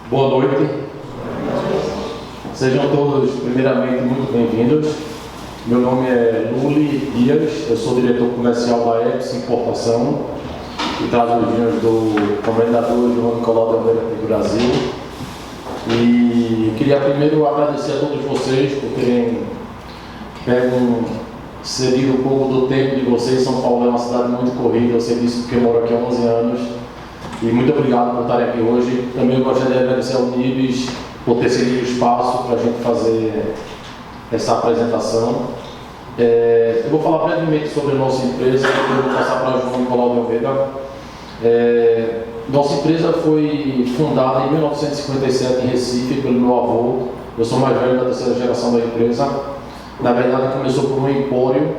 Boa noite. Sejam todos, primeiramente, muito bem-vindos. Meu nome é Luli Dias, eu sou diretor comercial da EPS Importação e trago os vinhos do comendador João Nicolau de Almeida do Brasil. E queria primeiro agradecer a todos vocês por terem cedido um pouco do tempo de vocês. São Paulo é uma cidade muito corrida, eu sei disso porque eu moro aqui há 11 anos. E muito obrigado por estarem aqui hoje. Também eu gostaria de agradecer ao Nibis por ter cedido o espaço para a gente fazer essa apresentação. Eu vou falar brevemente sobre a nossa empresa, depois eu vou passar para o João Nicolau de Almeida. Nossa empresa foi fundada em 1957 em Recife pelo meu avô. Eu sou mais velho da terceira geração da empresa. Na verdade, começou por um empório,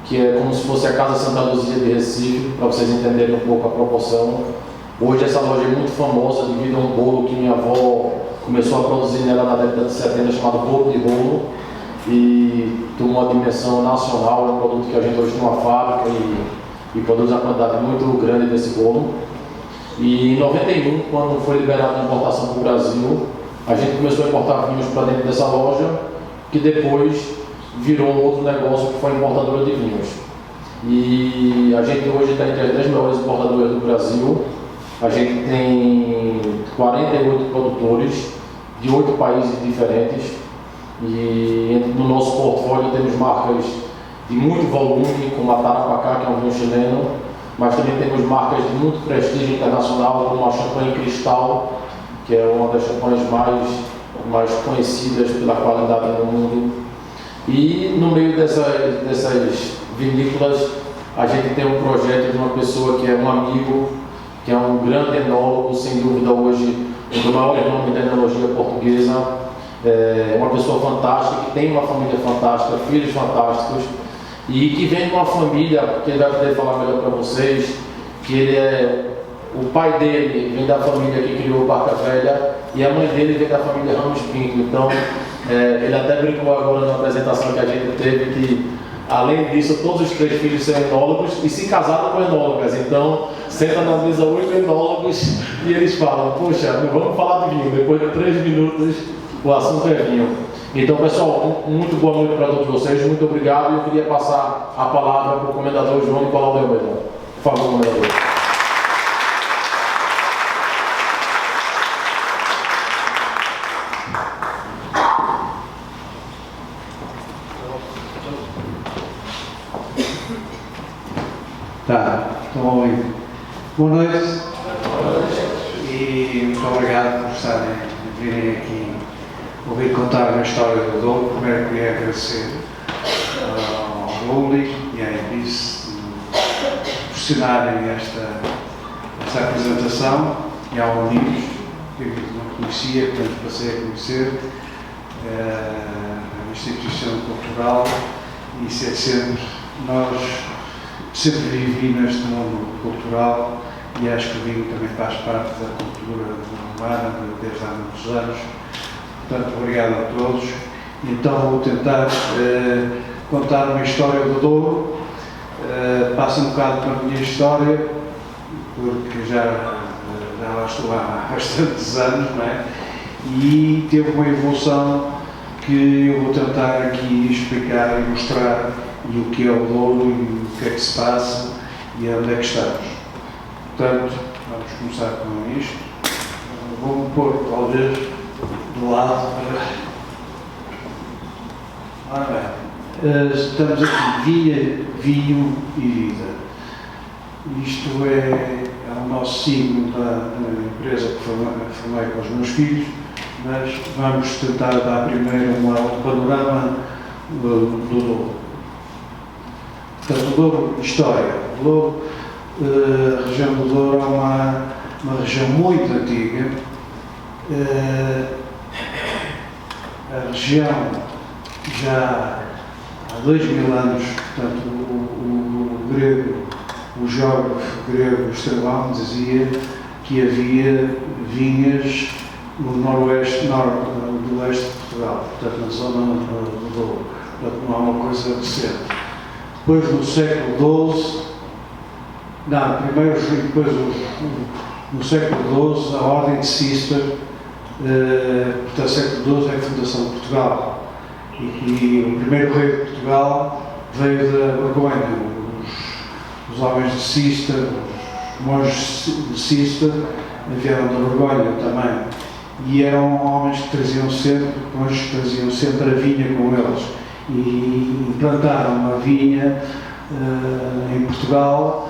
que é como se fosse a Casa Santa Luzia de Recife, para vocês entenderem um pouco a proporção. Hoje essa loja é muito famosa devido a um bolo que minha avó começou a produzir nela na década de 70, chamado bolo de rolo, e tomou uma dimensão nacional. É um produto que a gente hoje tem uma fábrica e produz uma quantidade muito grande desse bolo. E em 91, quando foi liberada a importação para o Brasil, a gente começou a importar vinhos para dentro dessa loja, que depois virou um outro negócio que foi a importadora de vinhos. E a gente hoje está entre as 10 maiores importadoras do Brasil. A gente tem 48 produtores de 8 países diferentes e no nosso portfólio temos marcas de muito volume, como a Tarapacá, que é um vinho chileno, mas também temos marcas de muito prestígio internacional, como a Champanhe Cristal, que é uma das champanhes mais conhecidas pela qualidade no mundo. E no meio dessas vinícolas, a gente tem um projeto de uma pessoa que é um amigo, que é um grande enólogo, sem dúvida hoje um dos maiores nomes da enologia portuguesa, uma pessoa fantástica, que tem uma família fantástica, filhos fantásticos, e que vem de uma família, que ele vai poder falar melhor para vocês, que o pai dele vem da família que criou Barca Velha, e a mãe dele vem da família Ramos Pinto. Então, ele até brincou agora na apresentação que a gente teve, que além disso, todos os 3 filhos são enólogos e se casaram com enólogas. Então, senta na mesa 8 enólogos e eles falam: poxa, não vamos falar de vinho, depois de 3 minutos o assunto é vinho. Então, pessoal, muito boa noite para todos vocês, muito obrigado. E eu queria passar a palavra para o comendador João Nicolau de Almeida. Por favor, comendador. Boa noite e muito obrigado por virem aqui ouvir contar a história do Douro. Primeiro queria agradecer ao Luli e à EPS por proporcionarem esta apresentação, e ao Unidos, que eu não conhecia, portanto passei a conhecer a instituição cultural, e sempre vivi neste mundo cultural, e acho que o vinho também faz parte da cultura humana desde há muitos anos. Portanto, obrigado a todos. Então vou tentar contar uma história do Douro. Passa um bocado para a minha história, porque já lá estou há bastantes anos, não é? E teve uma evolução que eu vou tentar aqui explicar e mostrar, e o que é o Douro, e o que é que se passa, e onde é que estamos. Portanto, vamos começar com isto. Vou-me pôr, talvez, do lado para... Ora bem, estamos aqui: vinho e vida. Isto é o nosso signo da empresa que formei com os meus filhos, mas vamos tentar dar primeiro um panorama do Douro. Portanto, o Douro, história. O Douro, a região do Douro é uma região muito antiga. A região já há 2000 anos, portanto, o geógrafo grego Estrabão dizia que havia vinhas no noroeste, do leste de Portugal, portanto, na zona do Douro. Portanto, não é uma coisa recente. Depois, no século XII, no século XII, a Ordem de Cister portanto, século XII é a fundação de Portugal. E o primeiro rei de Portugal veio da Borgonha. Os homens de Cista, os monges de Cista, vieram da Borgonha também. E eram homens que traziam sempre a vinha com eles. E plantaram a vinha em Portugal,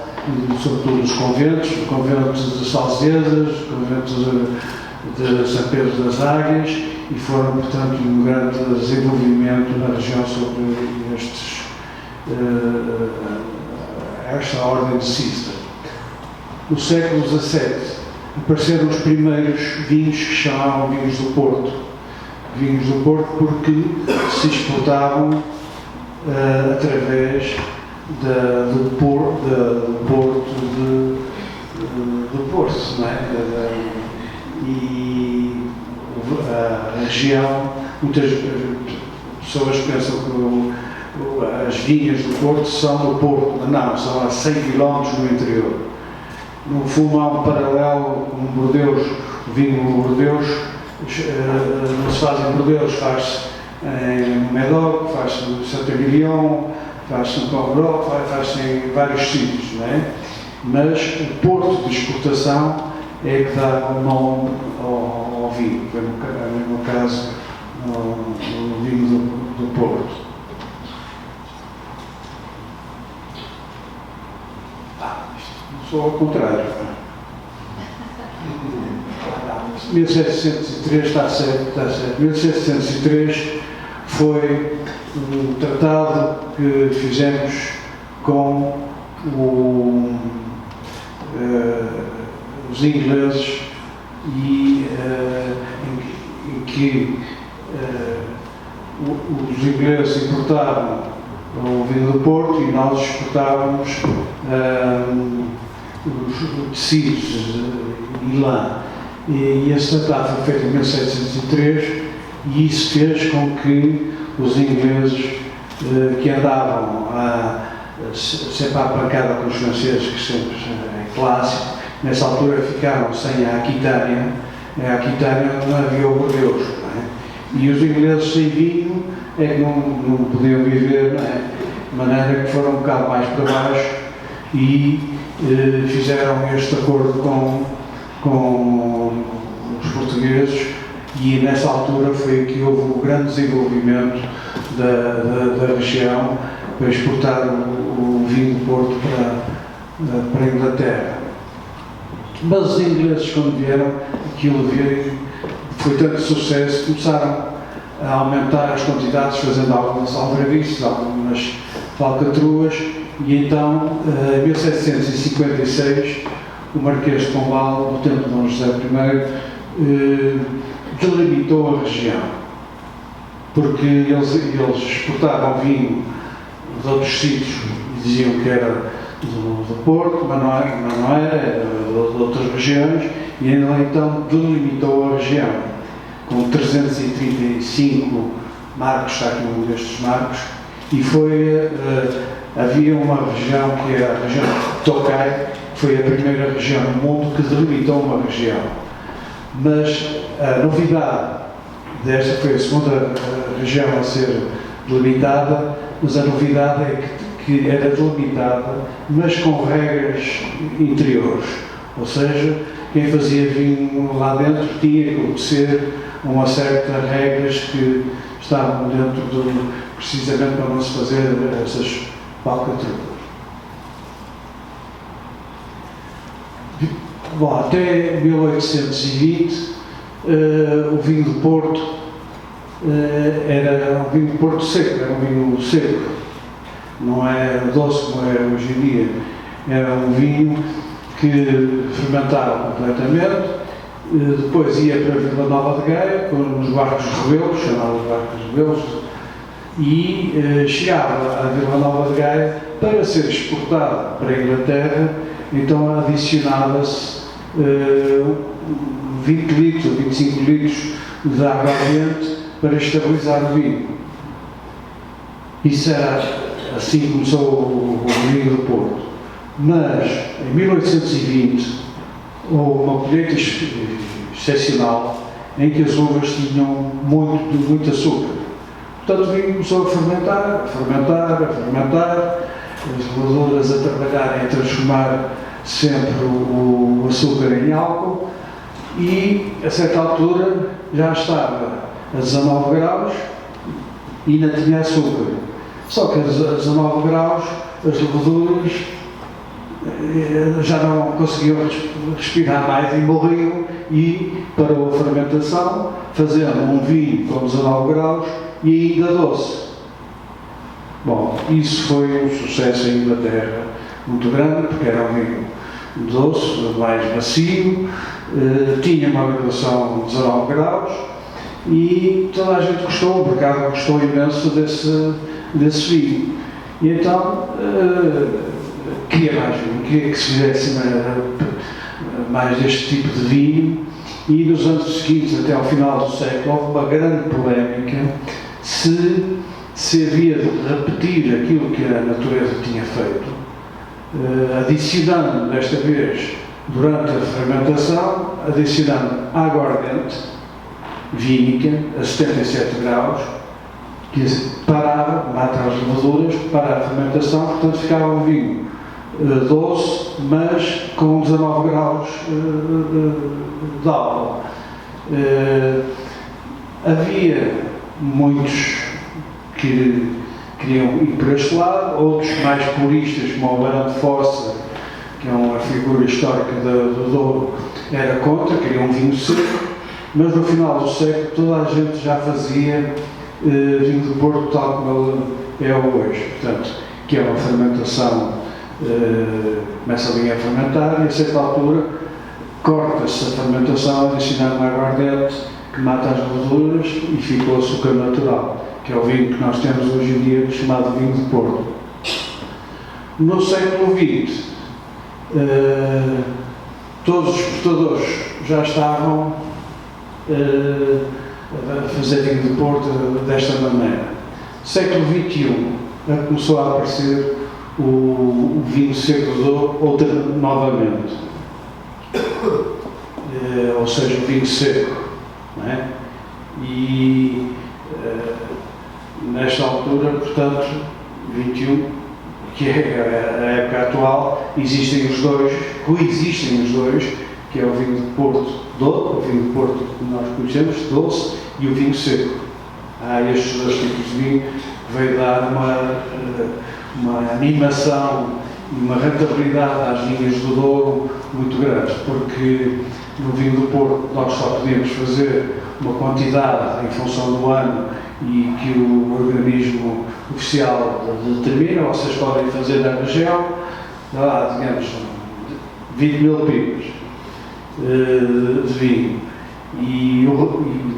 sobretudo nos conventos, o convento de Salzedras, o convento de São Pedro das Águias, e foram, portanto, um grande desenvolvimento na região sobre esta ordem de Cista. No século XVII apareceram os primeiros vinhos que chamavam vinhos do Porto. Vinhos do Porto porque se exportavam através do Porto não é? E a região, muitas pessoas pensam que as vinhas do Porto são do Porto, mas não, são a 100 km no interior. No fundo há um paralelo com Bordeus, o vinho Bordeus, não se faz em Bordeus, faz-se em Médoc, faz-se em Saint-Emilion, faz-se em Combreau, faz-se em vários sítios, não é? Mas o porto de exportação é que dá o nome ao vinho, foi no mesmo caso no vinho do Porto. Só ao contrário. 1703 está certo. 1703 foi um tratado que fizemos com os ingleses e em que os ingleses importavam o vinho do Porto e nós exportávamos os tecidos e lã. E esse tratado foi feito em 1703 e isso fez com que os ingleses que andavam sempre à pancada com os franceses, que sempre é clássico, nessa altura ficaram sem a Aquitânia. A Aquitânia não havia o Bordeaux, não é? E os ingleses sem vinho é que não podiam viver, não é? De maneira que foram um bocado mais para baixo e fizeram este acordo com os portugueses e nessa altura foi que houve um grande desenvolvimento da região para exportar o vinho do Porto para a Inglaterra. Mas os ingleses, quando vieram, aquilo foi tanto sucesso, começaram a aumentar as quantidades, fazendo algumas aldrabices, algumas falcatruas, e então, em 1756, o Marquês de Pombal, no tempo de Dom José I, delimitou a região, porque eles exportavam vinho de outros sítios e diziam que era do Porto, mas não era de outras regiões, e ele então delimitou a região, com 335 marcos, está aqui um destes marcos, e havia uma região que é a região de Tokai, que foi a primeira região no mundo que delimitou uma região. Mas a novidade desta foi a segunda região a ser delimitada, mas a novidade é que era delimitada, mas com regras interiores. Ou seja, quem fazia vinho lá dentro tinha que obedecer a uma certa regras que estavam dentro precisamente para não se fazer essas falcatruas. Bom, até 1820 o vinho do Porto era um vinho do Porto seco, era um vinho seco, não é doce como é hoje em dia, era um vinho que fermentava completamente, depois ia para Vila Nova de Gaia, com os barcos rebelos, chamados barcos rebelos, e chegava a Vila Nova de Gaia para ser exportado para a Inglaterra, então adicionava-se 20 litros ou 25 litros de água quente para estabilizar o vinho. Isso era assim que começou o vinho do Porto. Mas, em 1820, houve uma colheita excepcional em que as uvas tinham muito açúcar. Portanto, o vinho começou a fermentar, as levaduras a trabalharem, a transformar sempre o açúcar em álcool, e a certa altura já estava a 19 graus e ainda tinha açúcar. Só que a 19 graus as levaduras já não conseguiam respirar mais e morriam, e parou a fermentação, fazendo um vinho com 19 graus e ainda doce. Bom, isso foi um sucesso em Inglaterra muito grande, porque era um vinho doce, mais macio, tinha uma graduação de 19 graus, e toda a gente gostou, o mercado gostou imenso desse vinho. E então queria mais vinho, queria que se fizesse mais deste tipo de vinho, e nos anos seguintes, até ao final do século, houve uma grande polémica se havia de repetir aquilo que a natureza tinha feito, adicionando, desta vez, durante a fermentação, adicionando aguardente vínica a 77 graus, que parava, mata as levaduras, para a fermentação, portanto ficava um vinho doce, mas com 19 graus de álcool. Havia muitos que queriam ir por este lado, outros mais puristas, como o Barão de Fossa, que é uma figura histórica do Douro, era contra, queriam um vinho seco, mas no final do século toda a gente já fazia vinho do Porto tal como ele é hoje, portanto, que é uma fermentação, começa a vinho a fermentar, e a certa altura corta-se a fermentação, adicionando aguardente que mata as levaduras e fica o açúcar natural, que é o vinho que nós temos hoje em dia chamado vinho de Porto. No século XX, todos os exportadores já estavam a fazer vinho de Porto desta maneira. No século XXI começou a aparecer o vinho seco do Douro novamente, ou seja, o vinho seco, não é? E nesta altura, portanto, 21, que é a época atual, coexistem os dois, que é o vinho de Porto doce, o vinho de Porto que nós conhecemos, doce, e o vinho seco. Há estes dois tipos de vinho que veio dar uma animação e uma rentabilidade às vinhas do Douro muito grandes, porque no vinho do Porto nós só podíamos fazer uma quantidade em função do ano e que o organismo oficial determina. Vocês podem fazer na região, digamos, 20 mil pipas de vinho, e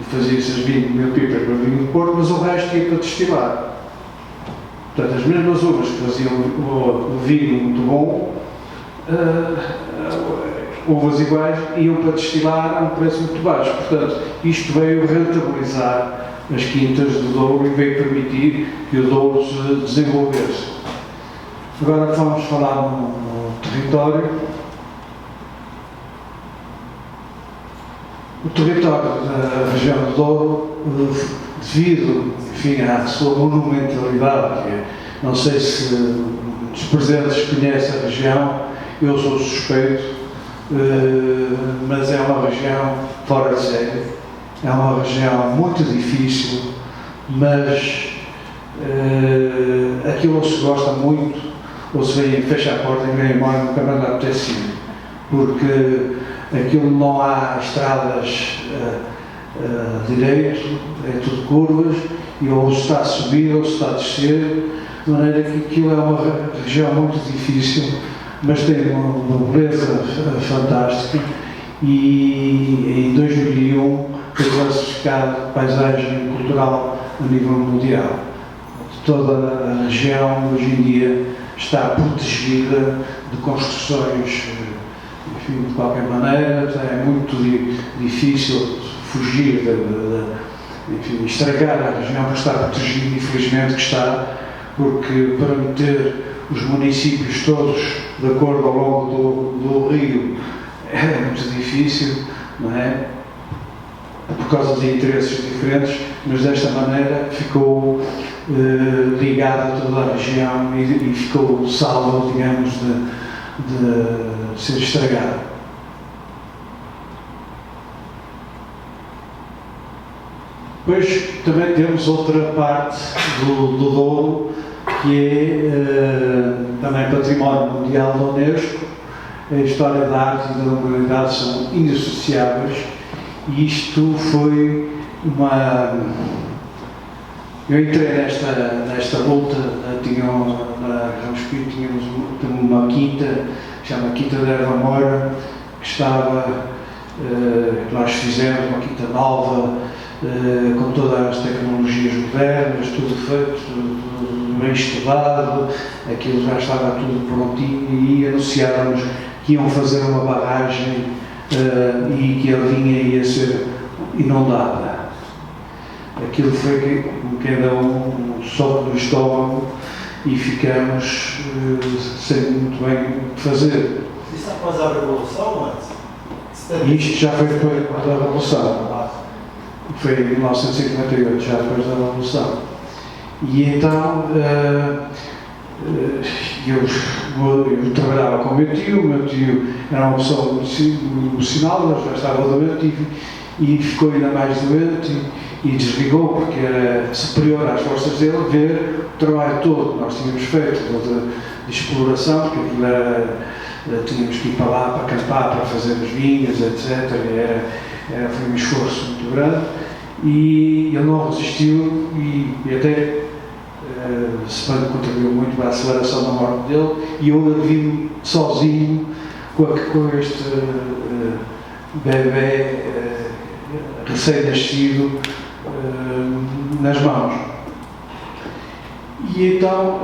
fazia-se as 20 mil pipas para vinho de Porto, mas o resto ia para destilar. Portanto, as mesmas uvas que faziam o vinho muito bom, uvas iguais, iam para destilar a um preço muito baixo. Portanto, isto veio rentabilizar as quintas do Douro e veio permitir que o Douro se desenvolvesse. Agora vamos falar no território. O território da região do Douro, devido, enfim, à sua monumentalidade, que não sei se os presentes conhecem a região, eu sou suspeito, mas é uma região fora de série, é uma região muito difícil, mas aquilo ou se gosta muito, ou se vem, fecha a porta e vem embora, nunca mais dá apetece ir, porque aquilo não há estradas direito, é tudo curvas, e ou se está a subir ou se está a descer, de maneira que aquilo é uma região muito difícil, mas tem uma beleza fantástica, e em 2001 foi classificado de paisagem cultural a nível mundial. Toda a região hoje em dia está protegida de construções, enfim, de qualquer maneira. É muito difícil fugir, enfim, estragar a região que está protegida, infelizmente que está, porque para meter os municípios todos de acordo ao longo do rio é muito difícil, não é? por causa de interesses diferentes, mas desta maneira ficou ligado a toda a região e ficou salvo, digamos, de ser estragado. Depois também temos outra parte do Douro, que é também património mundial da Unesco. A história da arte e da humanidade são indissociáveis, e isto foi uma... Eu entrei nesta luta. Na Ramos Pinto tínhamos uma quinta, que se chama Quinta da Erva Moura, que estava, nós fizemos uma quinta nova, com todas as tecnologias modernas, tudo feito, tudo bem estudado, aquilo já estava tudo prontinho, e anunciaram-nos que iam fazer uma barragem e que a linha ia ser inundada. Aquilo foi quem deu um soco no estômago e ficamos sem muito bem o que fazer. Isso após a Revolução, antes? Isto já foi depois da Revolução. Foi em 1958, já depois da Revolução. E então eu trabalhava com o meu tio era uma pessoa emocional, já estava doente e ficou ainda mais doente e desligou, porque era superior às forças dele ver o trabalho todo que nós tínhamos feito de exploração, porque aquilo tínhamos que ir para lá, para acampar, para fazer as vinhas, etc. Foi um esforço muito grande, e ele não resistiu e até se bem contribuiu muito para a aceleração da morte dele, e eu vi sozinho com este bebê recém-nascido nas mãos. E então,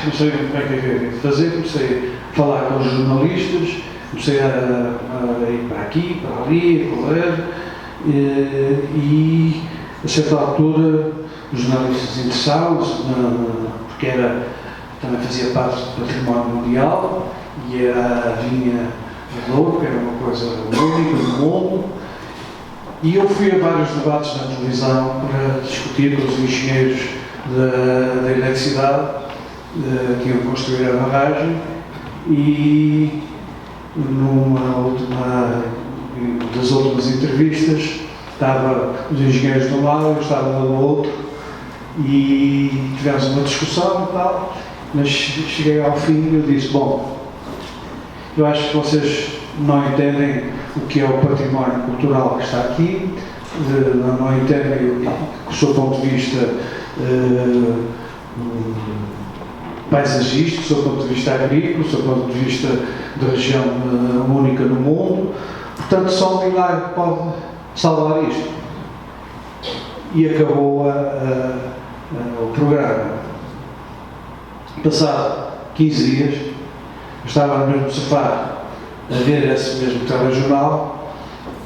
não sei como é que eu ia fazer, comecei a falar com os jornalistas, comecei a ir para aqui, para ali, a correr, e a certa altura os jornalistas interessavam-se, porque também fazia parte do património mundial, e era a vinha de Douro, que era uma coisa única no mundo. E eu fui a vários debates na televisão para discutir com os engenheiros da eletricidade que iam construir a barragem, e numa das últimas entrevistas estavam os engenheiros de um lado, eu estava do outro, e tivemos uma discussão e tal, mas cheguei ao fim e eu disse: bom, eu acho que vocês não entendem o que é o património cultural que está aqui, não entendem o seu ponto de vista paisagístico, o seu ponto de vista agrícola, o seu ponto de vista de região única no mundo, portanto só um milagre pode salvar isto. E acabou o programa. Passado 15 dias, eu estava no mesmo sofá a ver esse mesmo telejornal,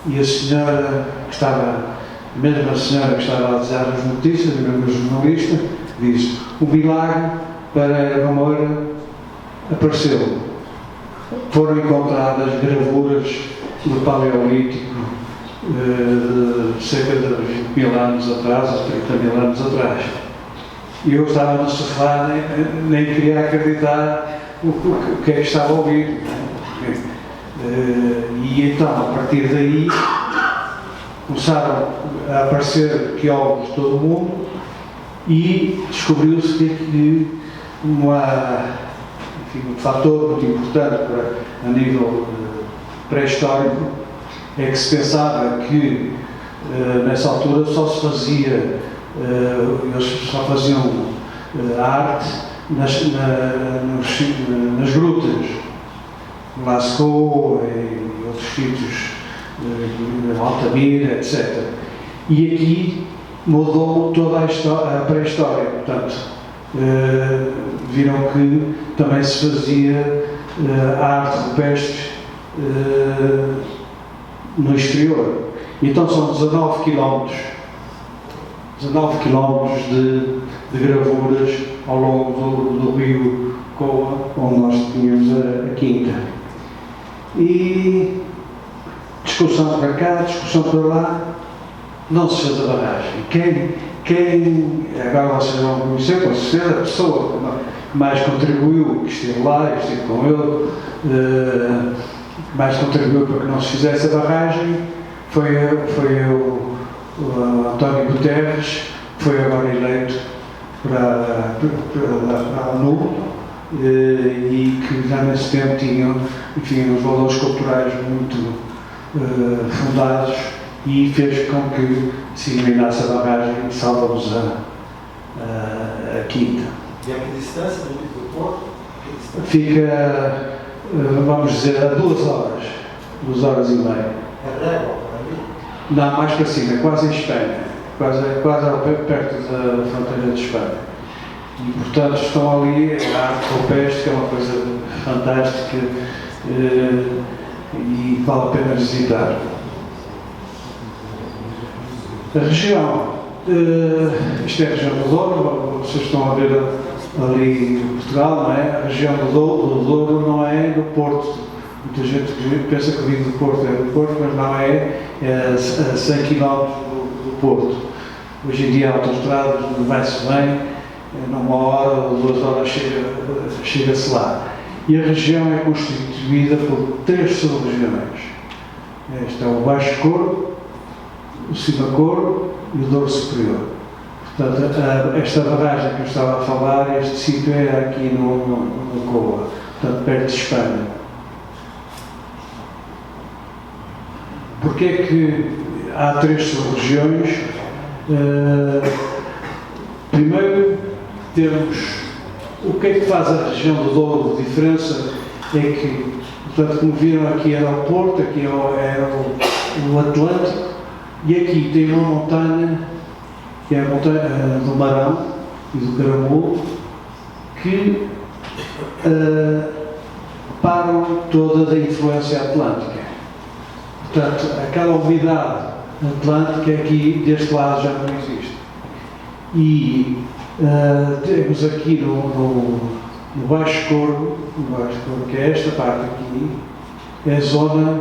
e a senhora que estava, a mesma senhora que estava a dizer as notícias, a mesma jornalista, diz: o milagre para a Erva Moura apareceu. Foram encontradas gravuras do Paleolítico cerca de 20 mil anos atrás, ou 30 mil anos atrás. E eu estava no sofá, nem queria acreditar o que é que estava a ouvir. E então, a partir daí, começaram a aparecer arqueólogos de todo o mundo, e descobriu-se que um fator muito importante a nível pré-histórico é que se pensava que nessa altura só se fazia, eles só faziam arte nas grutas, Lascaux e outros sítios, Altamira, etc. E aqui mudou toda a pré-história, portanto, viram que também se fazia arte rupestre no exterior. Então são 19 km de gravuras ao longo do rio Coa, onde nós tínhamos a quinta. E discussão para cá, discussão para lá, não se fez a barragem. Agora vocês vão conhecer, com certeza, a pessoa que mais contribuiu, que esteve lá, eu estive com ele, mais contribuiu para que não se fizesse a barragem, foi o António Guterres, que foi agora eleito para a ONU, e que já nesse tempo tinham, enfim, os valores culturais muito fundados, e fez com que se eliminasse a barragem e salva-nos a quinta. E a que distância do porto? Fica, vamos dizer, a 2 horas, 2 horas e meia. É Régua, para mim? Não, mais para cima, quase em Espanha, quase perto da fronteira de Espanha. E, portanto, estão ali a arte rupestre, que é uma coisa fantástica e vale a pena visitar. A região, isto é a região do Douro, vocês estão a ver ali em Portugal, não é? A região do Douro não é do Porto. Muita gente pensa que vive do Porto, é do Porto, mas não é, a 100 km do Porto. Hoje em dia, a autoestrada vai-se bem, numa hora ou 2 horas chega-se lá. E a região é constituída por 3 sub-regiões. Este é o Baixo Douro, o Cima Douro e o Douro Superior. Portanto, esta barragem que eu estava a falar, este sítio é aqui no Coa, portanto, perto de Espanha. Porquê é que há 3 sub-regiões? Primeiro, temos o que é que faz a região do Douro de diferença, é que, portanto, como viram, aqui era o Porto, aqui era o Atlântico, e aqui tem uma montanha, que é a montanha do Marão e do Caramulo, que param toda da influência atlântica. Portanto, aquela umidade atlântica aqui, deste lado, já não existe. E temos aqui no Baixo Douro, que é esta parte aqui, é a zona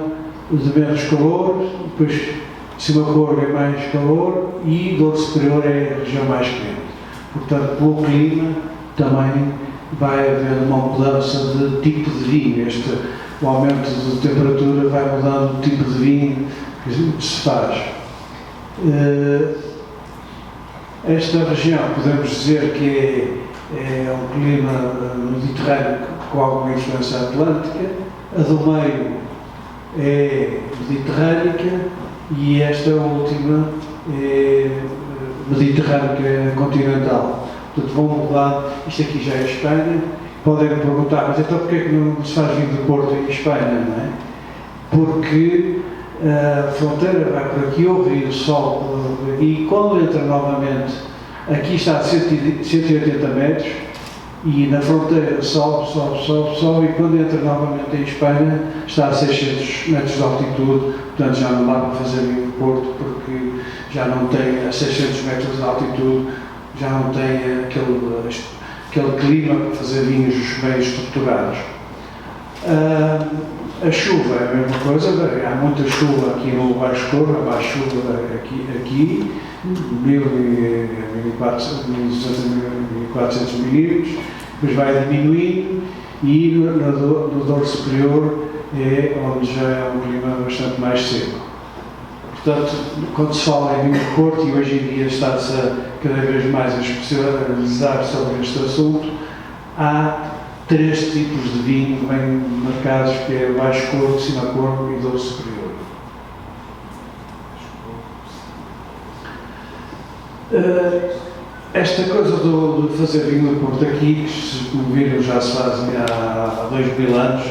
de menos calor, depois Cima Douro é mais calor e Douro Superior é a região mais quente. Portanto, pelo clima também vai haver uma mudança de tipo de vinho. O aumento de temperatura vai mudando o tipo de vinho que se faz. Esta região, podemos dizer que é um clima mediterrâneo com alguma influência atlântica, a do meio é mediterrânica e esta última é mediterrânica continental. Portanto, vão mudar, isto aqui já é Espanha, podem me perguntar, mas então porquê é que não se faz vinho do Porto em Espanha, não é? Porque a fronteira vai por aqui, o rio sobe por aqui, e quando entra novamente, aqui está a 180 metros, e na fronteira sobe, e quando entra novamente em Espanha, está a 600 metros de altitude, portanto já não dá para fazer vinho do Porto, porque já não tem a 600 metros de altitude, já não tem aquele clima para fazer vinhos bem estruturados. A chuva é a mesma coisa, há muita chuva aqui no Baixo Douro, há mais chuva aqui 1.400 milímetros, depois vai diminuindo e no Douro Superior é onde já é um clima bastante mais seco. Portanto, quando se fala em vinho do Porto, e hoje em dia está-se cada vez mais a especializar sobre este assunto, há 3 tipos de vinho bem marcados, que é Baixo Douro, Cima Douro e Douro Superior. Esta coisa de fazer vinho do Porto aqui, que como viram já se fazem há 2000 anos,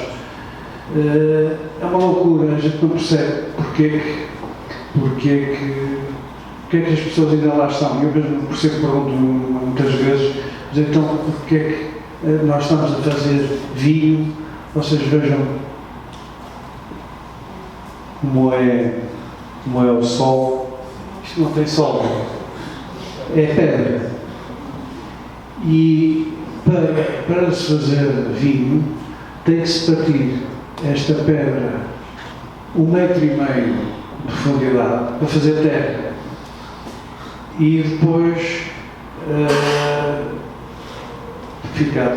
é uma loucura, a gente não percebe porque é que as pessoas ainda lá estão. Eu mesmo por isso pergunto muitas vezes, mas então porque é que nós estamos a fazer vinho, vocês vejam como é o sol, isto não tem sol, é pedra. E para se fazer vinho tem que se partir esta pedra 1,5 metro de profundidade para fazer terra. e depois fica a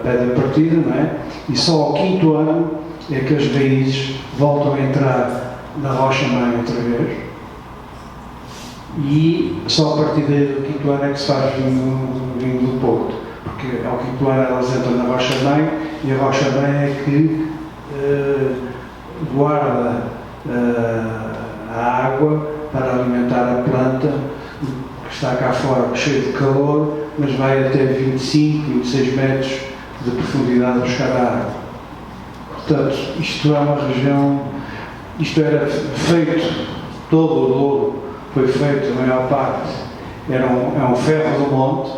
pedra partida, não é? E só ao 5º ano é que as raízes voltam a entrar na rocha-mãe outra vez, e só a partir do 5º ano é que se faz vinho do Porto, porque ao 5º ano elas entram na rocha-mãe e a rocha-mãe é que guarda a água para alimentar a planta que está cá fora cheia de calor, mas vai até 25, 26 metros de profundidade buscar a água. Portanto, isto é uma região, isto era feito, todo o Douro foi feito, a maior parte, é um ferro do monte,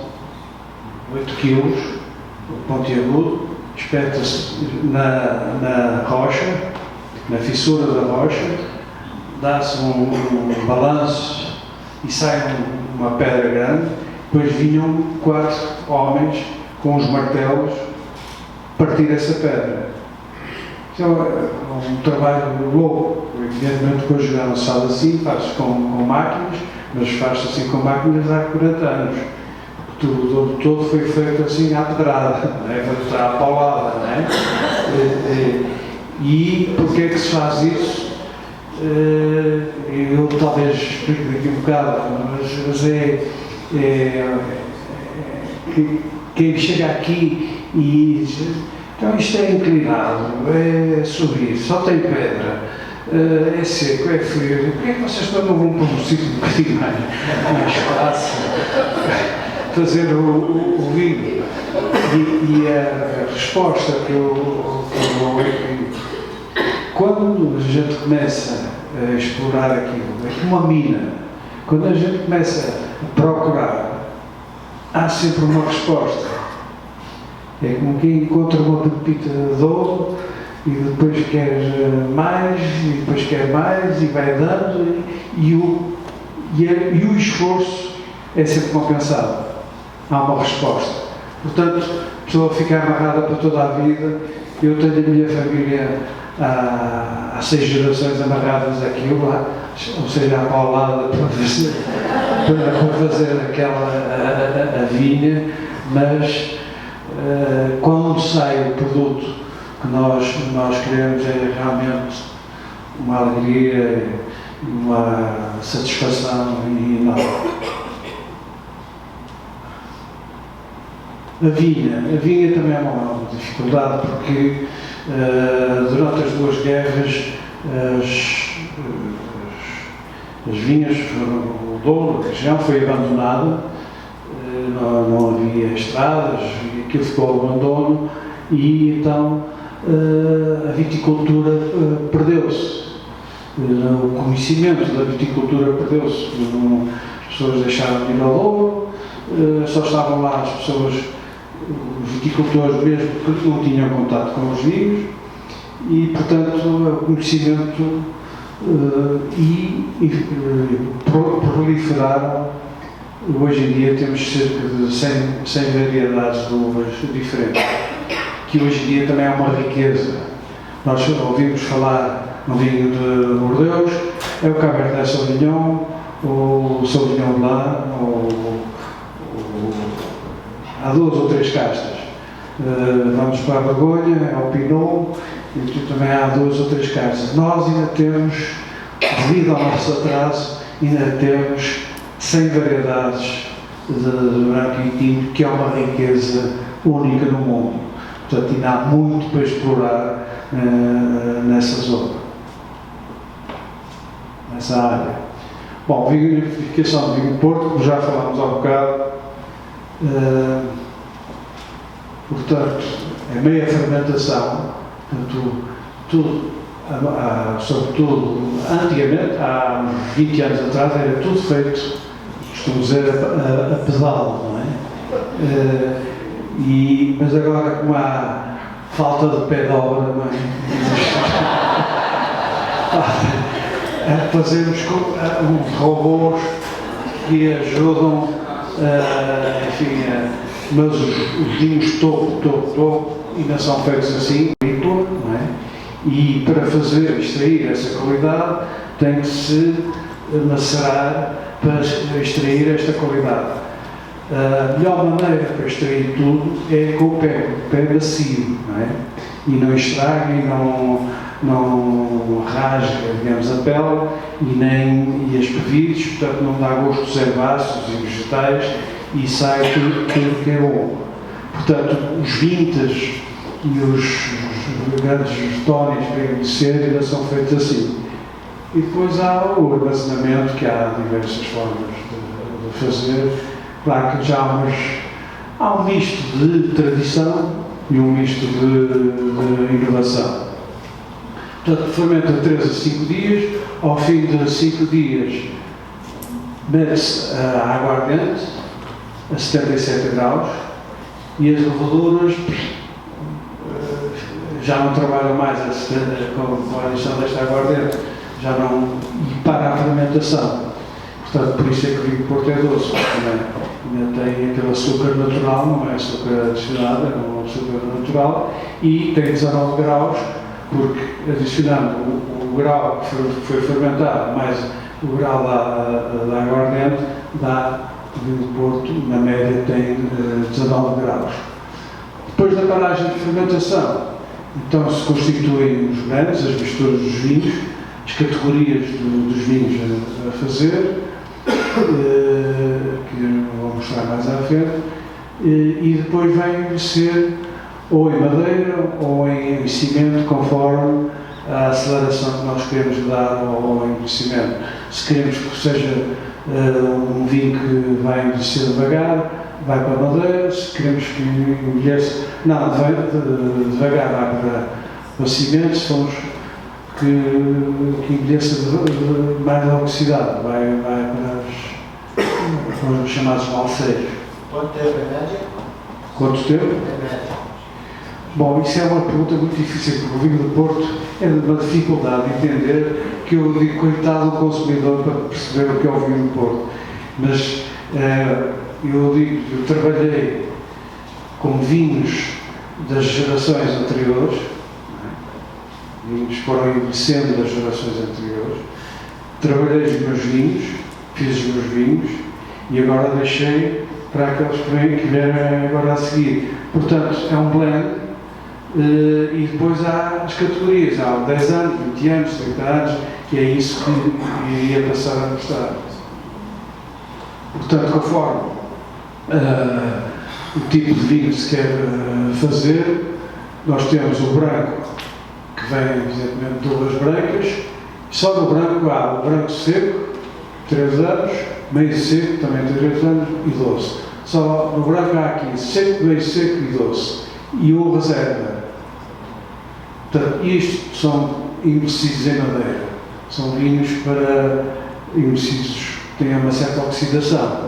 8 quilos, pontiagudo, espeta-se na rocha, na fissura da rocha, dá-se um balanço e sai uma pedra grande. Depois vinham 4 homens com os martelos partir essa pedra. Isso é um trabalho louco. Evidentemente, hoje já não se faz assim, faz-se com máquinas, mas faz-se assim com máquinas há 40 anos. Tudo todo foi feito assim à pedrada, não é? Feito à paulada, não é? E porquê é que se faz isso? Eu talvez explique daqui um bocado, mas quem chega aqui e diz, então isto é inclinado, é subir, só tem pedra, é seco, é frio, porquê é que vocês não vão para um sítio um bocadinho mais fácil fazer o vinho? E a resposta que eu dou é que quando a gente começa a explorar aquilo, é como uma mina, quando a gente começa a procurar, há sempre uma resposta. É como quem encontra uma pepita de ouro e depois quer mais, e depois quer mais, e vai dando, e o esforço é sempre compensado. Há uma resposta. Portanto, a pessoa fica amarrada para toda a vida. Eu tenho a minha família há 6 gerações amarradas àquilo, ou seja, à paulada para fazer aquela a vinha, mas quando sai o produto que nós queremos é realmente uma alegria, uma satisfação enorme. A vinha também é uma dificuldade porque durante as 2 guerras as vinhas, o Douro, a região foi abandonada, não havia estradas, aquilo ficou ao abandono e então a viticultura perdeu-se. O conhecimento da viticultura perdeu-se. As pessoas deixaram de ir ao Douro, só estavam lá as pessoas, os viticultores mesmo que não tinham contato com os vinhos e, portanto, o conhecimento proliferaram. Hoje em dia temos cerca de 100 variedades de uvas diferentes, que hoje em dia também é uma riqueza. Nós ouvimos falar no vinho de Bordeaux, é o Cabernet Sauvignon, o Sauvignon Blanc, há 2 ou 3 castas. Vamos para a Borgonha, é o Pinot, e também há 2 ou 3 castas. Nós ainda temos, devido ao nosso atraso, ainda temos 100 variedades de branco e tinto, que é uma riqueza única no mundo. Portanto, ainda há muito para explorar nessa zona, nessa área. Bom, vinificação de vinho Porto, como já falámos há bocado, portanto, é meia fermentação, portanto, sobretudo, antigamente, há 20 anos atrás, era tudo feito, costumo dizer, a pedal, não é? Mas agora, como há falta de pé de obra, não é? Fazemos robôs que ajudam, enfim, mas os vinhos topo, ainda são feitos assim, não é? E para extrair essa qualidade, tem que se macerar para extrair esta qualidade. A melhor maneira para extrair tudo é com o pé macio, não é? E não estraga e não rasga, digamos, a pele e as bebidas, portanto não dá gosto dos herbáceos e vegetais e sai tudo que é bom. Portanto, os vintage e os grandes tónicos para envelhecer ainda são feitos assim. E depois há o armazenamento, que há diversas formas de fazer. Claro que já há um misto de tradição e um misto de inovação. Portanto, fermenta 3 a 5 dias, ao fim de 5 dias mete-se a água ardente a 77 graus e as levaduras já não trabalham mais com a adição desta água ardente, e para a fermentação. Portanto, por isso é que o vinho do Porto é doce, ainda tem aquele açúcar natural, não é açúcar adicionado, é um açúcar natural, e tem 19 graus, porque adicionando o grau que foi fermentado, mais o grau da água ardente, o vinho do Porto, na média, tem 19 graus. Depois da paragem de fermentação, então se constituem os blends, as misturas dos vinhos, as categorias dos vinhos a fazer, que eu vou mostrar mais à frente, e depois vai envelhecer ou em madeira ou em cimento, conforme a aceleração que nós queremos dar ao envelhecimento. Se queremos que seja um vinho que vai envelhecer devagar, vai para a madeira. Se queremos que envelheça, devagar vai para cimento. Se formos que envelheça mais oxidado, vai para os chamados malceiros. Quanto tempo é média? Quanto tempo? É média. Bom, isso é uma pergunta muito difícil, porque o vinho do Porto é de uma dificuldade de entender, que eu digo coitado do consumidor para perceber o que é o vinho do Porto. Mas eu trabalhei com vinhos das gerações anteriores, vinhos foram envelhecendo das gerações anteriores, trabalhei os meus vinhos, fiz os meus vinhos e agora deixei para aqueles que vierem agora a seguir. Portanto, é um blend. E depois há as categorias, há 10 anos, 20 anos, 30 anos, e é isso que iria passar a mostrar. Portanto, conforme o tipo de vinho que se quer fazer, nós temos o branco, que vem, evidentemente, de uvas brancas. Só no branco há o branco seco, 3 anos, meio seco, também 3 anos, e doce. Só no branco há aqui seco, meio seco e doce. E o reserva. Portanto, isto são envelhecidos em madeira. São vinhos para envelhecidos que têm uma certa oxidação.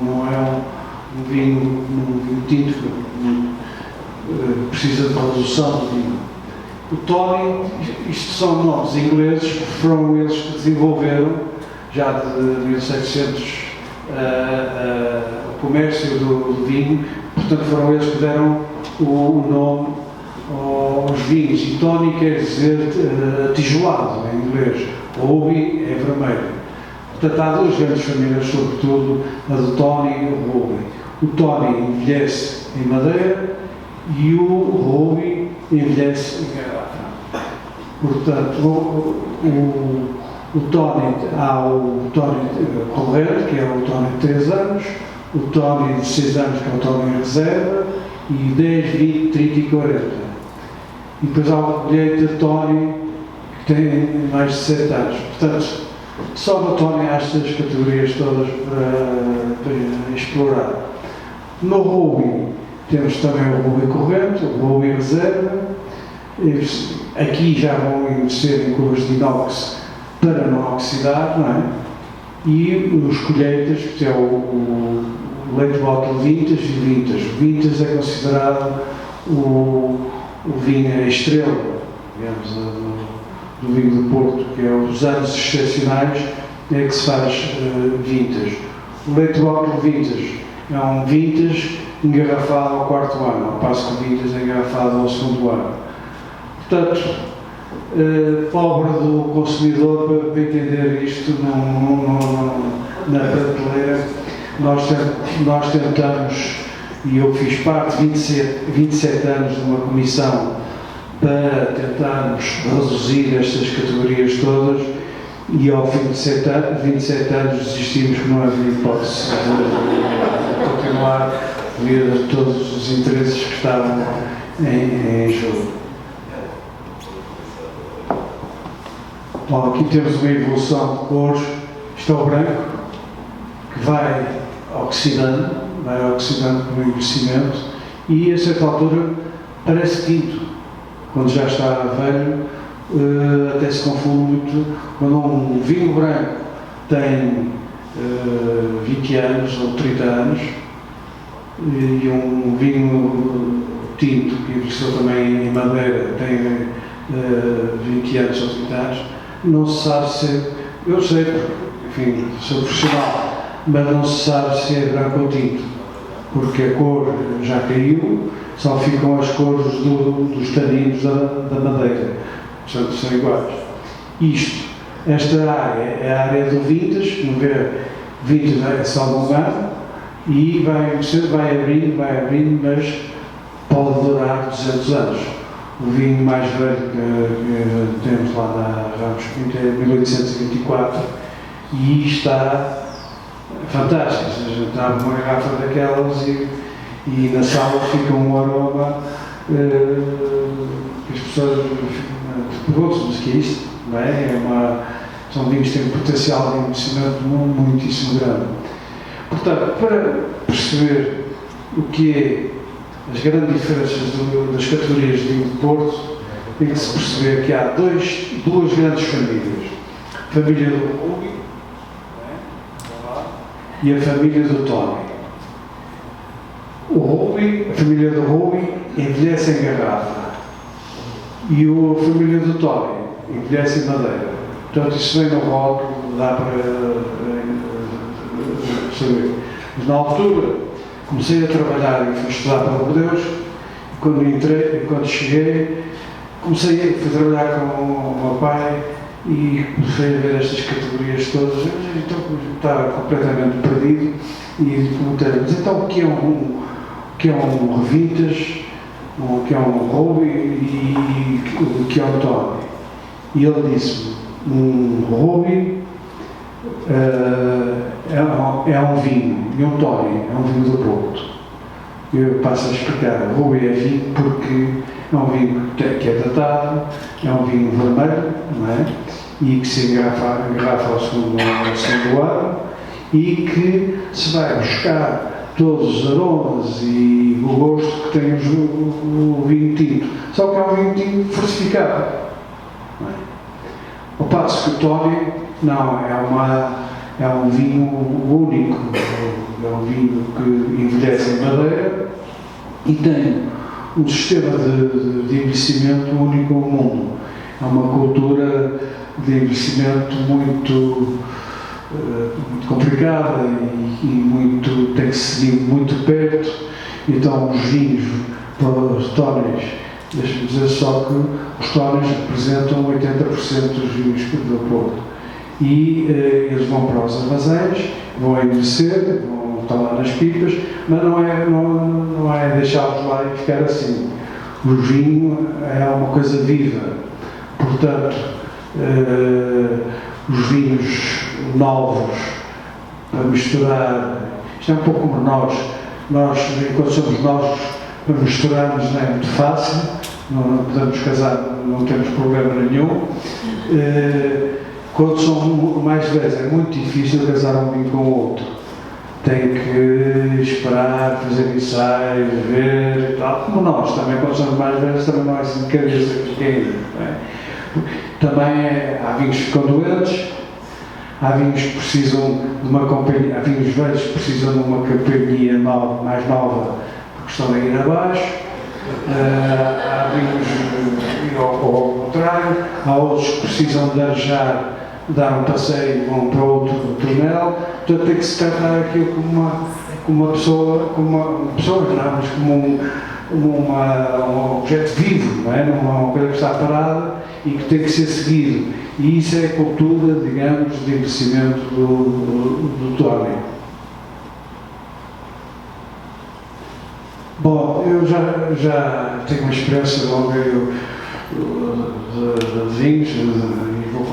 Não é um vinho tinto que precisa de redução do vinho. O Tony, isto são nomes ingleses, foram eles que desenvolveram, já de 1700, o comércio do vinho. Portanto, foram eles que deram o nome aos vinhos. E Tony quer dizer tijolado em inglês. O Ruby é vermelho. Portanto, há 2 grandes famílias, sobretudo a do Tony e o Ruby. O Tony envelhece em madeira e o Ruby envelhece em garrafa. Portanto, o Tony, há o Tony corrente, que é o Tony de 3 anos, o Tony de 6 anos, que é o Tony reserva, e 10, 20, 30 e 40. E depois há o colheita Tony, que tem mais de 7 anos. Portanto, só no Tony há estas categorias todas para explorar. No Ruby, temos também o Ruby corrente, o Ruby reserva. Aqui já vão envelhecer em cubas de inox para não oxidar, não é? E os colheitas, que é o Late Bottle Vintage e Vintage. Vintage é considerado o vinho a estrela, digamos, do vinho do Porto, que é os anos excepcionais é que se faz Vintage. O Late Bottle Vintage é um Vintage engarrafado ao 4º ano, ao passo que o Vintage é engarrafado ao 2º ano. Portanto, pobre do consumidor para entender isto na prateleira. Nós tentamos, e eu fiz parte, 27 anos de uma comissão para tentarmos reduzir estas categorias todas, e ao fim de 27 anos desistimos, que não havia hipótese de continuar devido a todos os interesses que estavam em jogo. Bom, aqui temos uma evolução de cores. Isto é o branco, que vai oxidando com o envelhecimento, e a certa altura parece tinto. Quando já está velho, até se confunde muito. Quando um vinho branco tem 20 anos ou 30 anos, e um vinho tinto, que envelheceu também em madeira, tem 20 anos ou 30 anos, não se sabe se, eu sei, porque, enfim, sou profissional, mas não se sabe se é branco ou tinto, porque a cor já caiu, só ficam as cores dos taninos da madeira, portanto são iguais. Esta área é a área do vintage, não vê, vintage é só alongado, e vai abrindo, mas pode durar 200 anos. O vinho mais velho que temos lá na Ramos Pinto é 1824, e está fantástico. A gente abre uma garrafa daquelas e na sala fica um aroma que as pessoas perguntam-se, mas que é isto? Não é? São vinhos que têm um potencial de envelhecimento muitíssimo grande. Portanto, para perceber o que é as grandes diferenças das categorias de vinho de Porto, tem que se perceber que há duas grandes famílias. A família do Ruby e a família do Tony. A família do Ruby envelhece em garrafa e a família do Tony envelhece em madeira. Portanto, isso vem no rótulo, dá para saber. Mas na altura, comecei a trabalhar e fui estudar para Bordeus, e quando cheguei, fui trabalhar com o meu pai e comecei a ver estas categorias todas, então estava completamente perdido e perguntei, mas então o que é um revintas, o que é um Ruby e o que é um Tony? E ele disse-me, um Ruby é um vinho, e um Tony é um vinho do Porto. Eu passo a explicar, o Ruby é vinho porque é um vinho que é datado, é um vinho vermelho, não é? E que se engarrafa ao segundo ano, e que se vai buscar todos os aromas e o gosto que tem o vinho tinto. Só que é um vinho tinto fortificado. Não é? Ao passo que o Tony, não, é um vinho único, é um vinho que envelhece em madeira e tem um sistema de envelhecimento único no mundo. É uma cultura de envelhecimento muito complicada e tem que se seguir muito perto. Então os vinhos para os tónis, deixa-me dizer só que os tónis representam 80% dos vinhos do Porto. E eles vão para os armazéns, vão envelhecer, vão estar lá nas pipas, mas não é deixá-los lá e ficar assim. O vinho é uma coisa viva. Portanto, os vinhos novos, para misturar, isto é um pouco como nós, enquanto somos novos, para misturarmos não é muito fácil, não podemos casar, não temos problema nenhum. Quando são mais velhos é muito difícil casar um vinho com o outro. Tem que esperar, fazer ensaios, ver e tal. Como nós também, quando somos mais velhos, também não é assim de cabeça que ainda. Também há vinhos que ficam doentes, há vinhos que precisam de uma companhia, há vinhos velhos que precisam de uma companhia mais nova porque estão a ir abaixo. Há vinhos ao contrário, há outros que precisam de arejar, dar um passeio e vão para outro túnel. Portanto, tem que se tratar aquilo como uma pessoa, não, mas como um objeto vivo, não é? Uma coisa que está parada e que tem que ser seguido. E isso é a cultura, digamos, de envelhecimento do Tony. Bom, eu já tenho uma experiência longa de vinhos e vou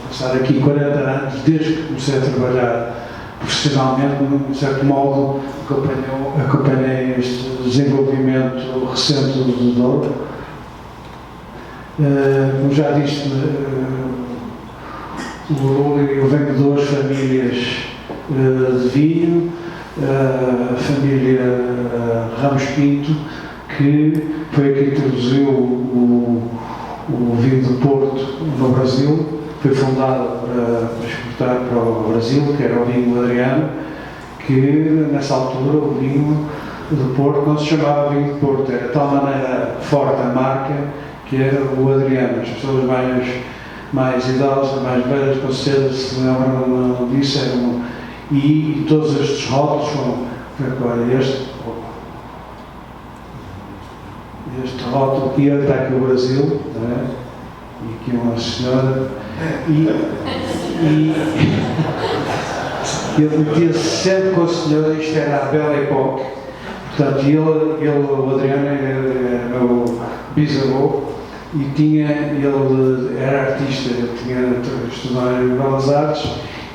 passar aqui 40 anos, desde que comecei a trabalhar profissionalmente, de certo modo, acompanhei este desenvolvimento recente do Douro. Como já disse, eu venho de 2 famílias de vinho, a família Ramos Pinto, que foi a que introduziu o vinho do Porto no Brasil. Foi fundada para exportar para o Brasil, que era o vinho Adriano, que nessa altura o vinho do Porto não se chamava vinho de Porto, era de tal maneira forte a marca que era o Adriano. As pessoas mais idosas, mais velhas, com certeza se lembram disso, e todos estes rótulos foram agora este rótulo aqui, está aqui o Brasil, não é? E aqui uma senhora, e ele metia-se sempre com a senhora, isto era a Belle Époque, portanto, o Adriano era meu bisavô, e ele era artista, ele tinha estudado em Belas Artes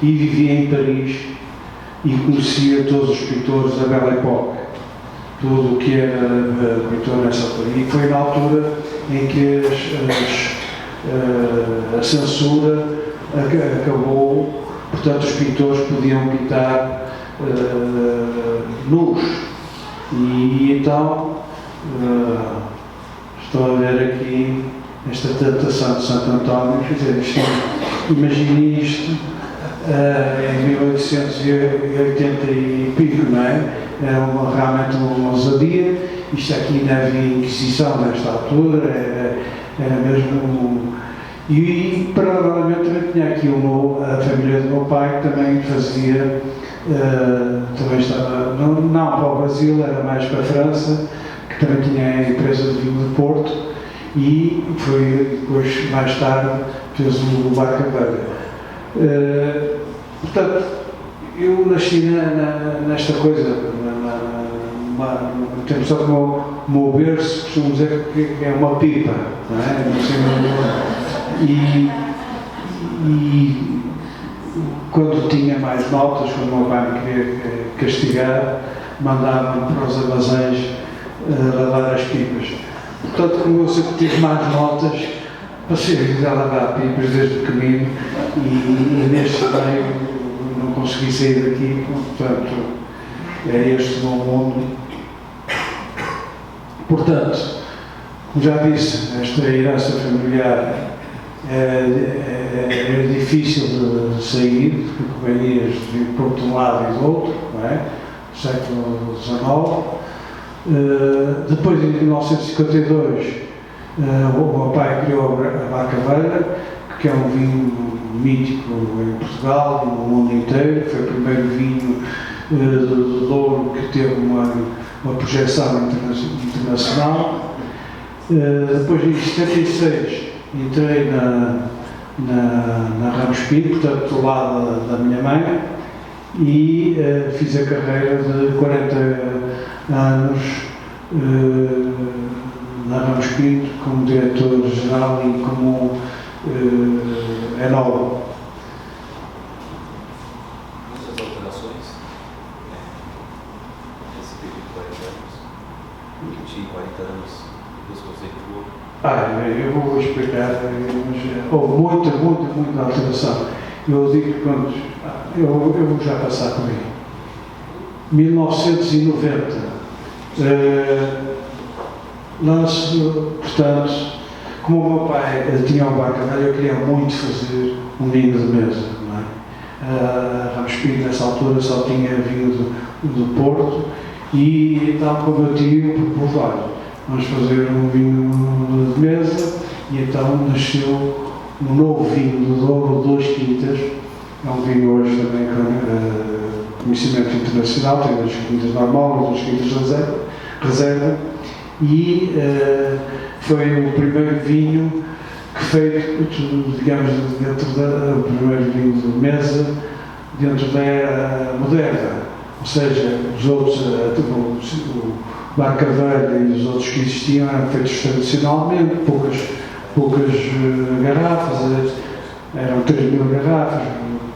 e vivia em Paris e conhecia todos os pintores da Belle Époque, tudo o que era pintor nessa altura. E foi na altura em que a censura acabou, portanto os pintores podiam pintar nus. E então, estou a ver aqui esta tentação de Santo António, quer dizer, imagine isto em 1880 e pico, não é? Era realmente uma ousadia. Isto aqui não havia Inquisição nesta altura, era mesmo. E paralelamente também tinha aqui a família do meu pai, que também fazia, também estava, não para o Brasil, era mais para a França, que também tinha a empresa de vinho de Porto, e foi depois, mais tarde, fez o Barca Velha. Portanto, eu nasci nesta coisa, temos só como o meu berço, costumo dizer que é uma pipa, não é? E quando tinha mais notas, quando o meu pai me queria castigar, mandava-me para os armazéns lavar as pipas. Portanto, como eu sempre tive mais notas, passei a lavar pipas desde pequenino e neste meio não consegui sair daqui, portanto, é este o meu mundo. Portanto, como já disse, esta herança familiar é difícil de sair, porque companhias de por um lado e do outro, não é? No século XIX. Depois, em 1952, o meu pai criou a Barca Velha, que é um vinho mítico em Portugal e no mundo inteiro. Foi o primeiro vinho do Douro que teve uma projeção internacional. Depois, em 76, entrei na Ramos Pinto, portanto, do lado da minha mãe, e fiz a carreira de 40 anos na Ramos Pinto como diretor-geral e como enólogo. Muitas alterações nesse período de 40 anos, que tinha 40 anos depois que você entrou. Eu vou explicar, mas muita alteração. Eu digo que quando eu vou já passar por aí. 1990, portanto, como o meu pai tinha um Barca Velha, eu queria muito fazer um vinho de mesa, não é? Ramos Pinto, nessa altura, só tinha vinho do Porto, e então, como eu tinha, propus, vamos fazer um vinho de mesa, e então nasceu um novo vinho do Douro, 2 Quintas. É um vinho hoje também com conhecimento internacional, tem 2 quintas normais, 2 quintas reserva, e foi o primeiro vinho que feito, digamos, o primeiro vinho de mesa dentro da era moderna. Ou seja, os outros, o Barca Velha e os outros que existiam eram feitos tradicionalmente, poucas garrafas, eram 3.000 garrafas,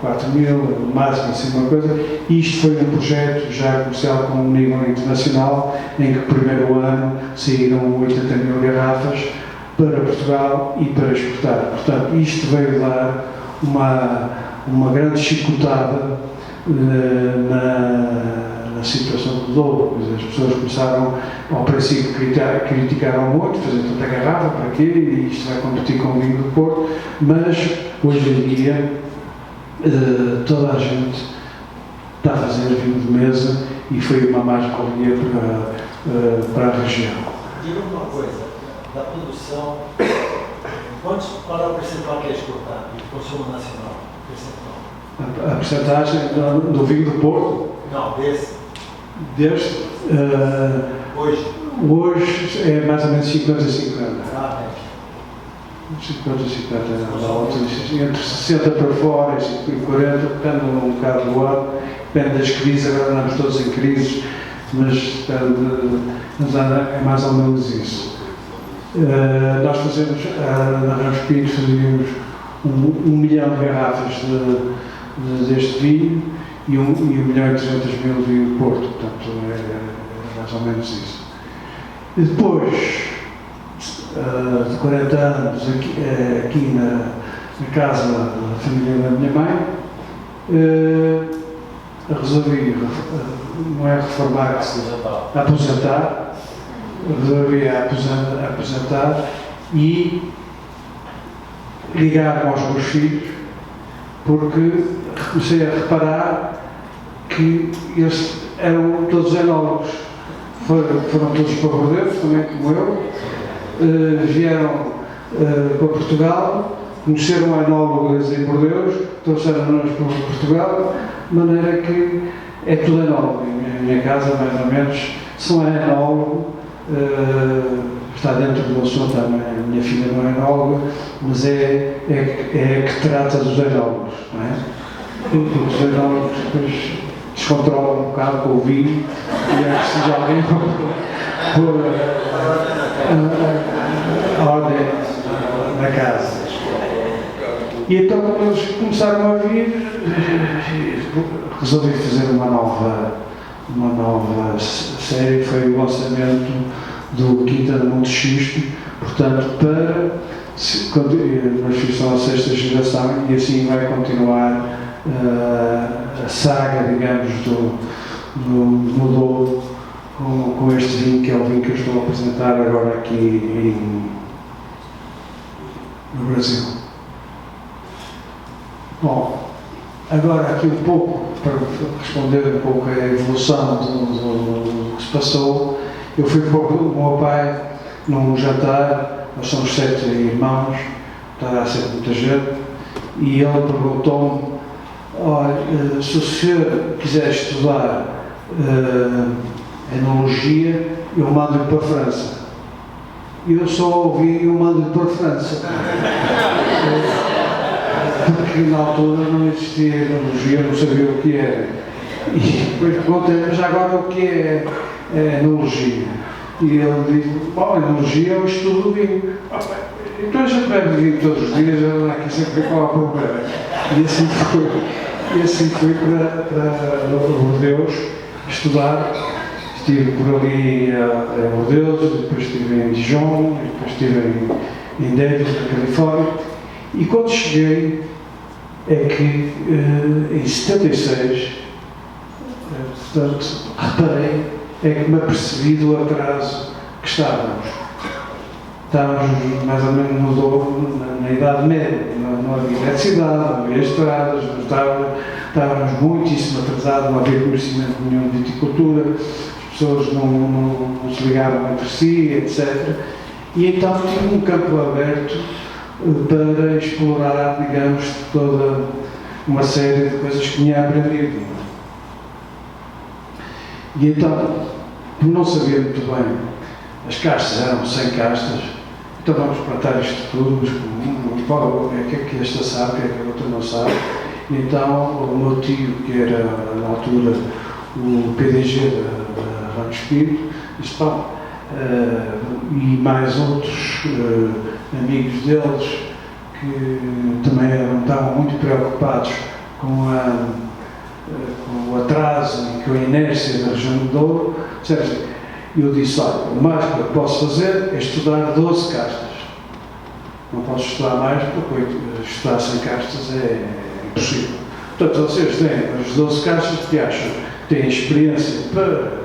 4.000, no máximo, assim uma coisa. Isto foi um projeto já comercial com um nível internacional, em que no primeiro ano saíram 80.000 garrafas para Portugal e para exportar. Portanto, isto veio dar uma grande chicotada na situação do Douro. As pessoas começaram, ao princípio, criticaram muito, fazer tanta garrafa, para quê? E isto vai competir com o vinho do Porto, mas hoje em dia toda a gente está a fazer vinho de mesa e foi uma mais-valia para a região. Diga-me uma coisa, da produção, qual é o percentual que é exportado e o consumo nacional? A percentagem do vinho do Porto? Não, desse. Hoje é mais ou menos 50-50. Ah, 50-50, entre 60 para fora e 40, depende um bocado do ano, depende das crises, agora andamos todos em crises, mas é mais ou menos isso. Nós fazemos, na Ramos Pintos, fazíamos 1 milhão de garrafas deste vinho e 1.300.000 de vinho do Porto, portanto é mais ou menos isso. E depois de 40 anos aqui na casa da família da minha mãe, resolvi, não é reformar, que se aposentar, resolvi aposentar e ligar aos meus filhos, porque comecei a reparar que eles eram todos enólogos, foram todos para Bordeaux, também como eu, vieram para Portugal, conheceram enólogos em Bordeaux, trouxeram-nos para Portugal, de maneira que é tudo enólogo. Em minha casa, mais ou menos, se não é enólogo, está dentro do assunto também. A minha filha não é enóloga, mas é que trata dos enólogos, não é? Porque os enólogos depois descontrolam um bocado com o vinho e é preciso alguém pôr a ordem na casa. E então, quando eles começaram a vir, resolvi fazer uma nova série, foi o lançamento do Quinta de Monte Xisto, portanto, quando meus filhos são a 6ª geração, e assim vai continuar a saga, digamos, do Douro, com este vinho, que é o vinho que eu estou a apresentar agora aqui no Brasil. Bom, agora aqui um pouco, para responder um pouco à evolução do que se passou, eu fui com o meu pai num jantar, nós somos 7 irmãos, estava sempre muita gente, e ele perguntou-me: olha, se o senhor quiser estudar enologia, eu mando-lhe para a França. E eu só ouvi: eu mando-lhe para a França. Porque na altura não existia enologia, eu não sabia o que era. E depois perguntei: mas agora o que é enologia? E ele disse: bom, enologia é o estudo do vinho. Então a gente bebe vinho todos os dias, aqui sempre qual é o problema. E assim fui para Bordeaux estudar. Estive por ali em Bordeaux, depois estive em Dijon, depois estive em Davis, na Califórnia. E quando cheguei, é que em 76, portanto, reparei, é que me apercebi do atraso que estávamos. Estávamos mais ou menos no Douro, na Idade Média, não havia eletricidade, não havia estradas, estávamos muitíssimo atrasados, não havia conhecimento nenhum de viticultura, as pessoas não se ligavam entre si, etc. E então tinha um campo aberto para explorar, digamos, toda uma série de coisas que tinha aprendido. E então, por não saber muito bem as castas eram 100 castas, então vamos plantar isto tudo, mas o que é que esta sabe, o que é que a outra não sabe. Então o meu tio, que era na altura o PDG da Ramos Espírito, disse, pá, e mais outros amigos deles que também estavam muito preocupados com o atraso e com a inércia da região do Douro. Eu disse, olha, o mais que eu posso fazer é estudar 12 castas. Não posso estudar mais, porque estudar 100 castas é impossível. Portanto, vocês têm as 12 castas que acham que têm experiência para,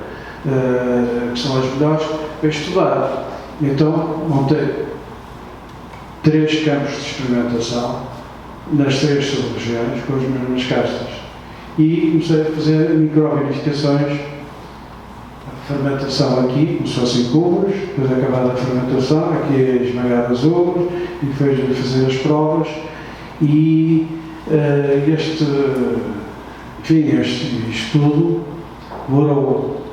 que são as melhores, para estudar. Então, montei 3 campos de experimentação nas 3 sub-regiões com as mesmas castas. E comecei a fazer microverificações, a fermentação aqui, começou assim cubos, depois acabada a fermentação, aqui é esmagar as uvas, e depois fazer as provas. E este estudo demorou,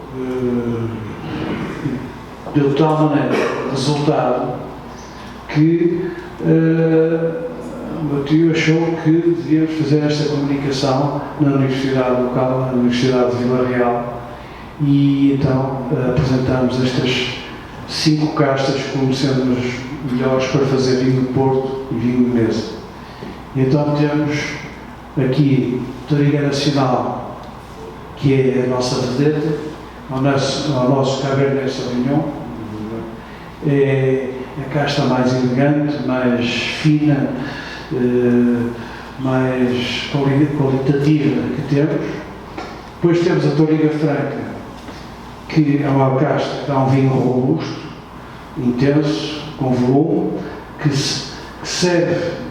deu de tal maneira resultado que o meu tio achou que devíamos fazer esta comunicação na universidade local, na Universidade de Vila Real, e então apresentámos estas 5 castas como sendo as melhores para fazer vinho do Porto e vinho de mesa. E então temos aqui Touriga Nacional, que é a nossa vedeta, ao nosso Cabernet Sauvignon. É a casta mais elegante, mais fina, mais qualitativa que temos. Depois temos a Touriga Franca, que é uma casta que dá um vinho robusto, intenso, com volume, que serve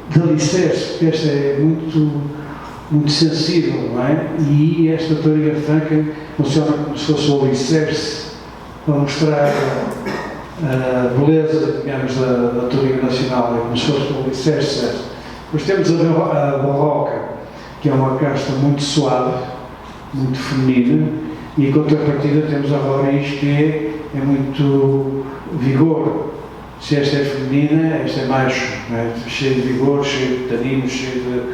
de alicerce, porque esta é muito sensível, não é? E esta Touriga Franca funciona como se fosse o alicerce para mostrar a beleza, digamos, da Touriga Nacional, é como se fosse o alicerce. Depois temos a Barroca, que é uma casta muito suave, muito feminina, e em contrapartida temos a Roriz, que é muito vigor. Se esta é feminina, esta é macho, é? Cheio de vigor, cheio de taninos, cheio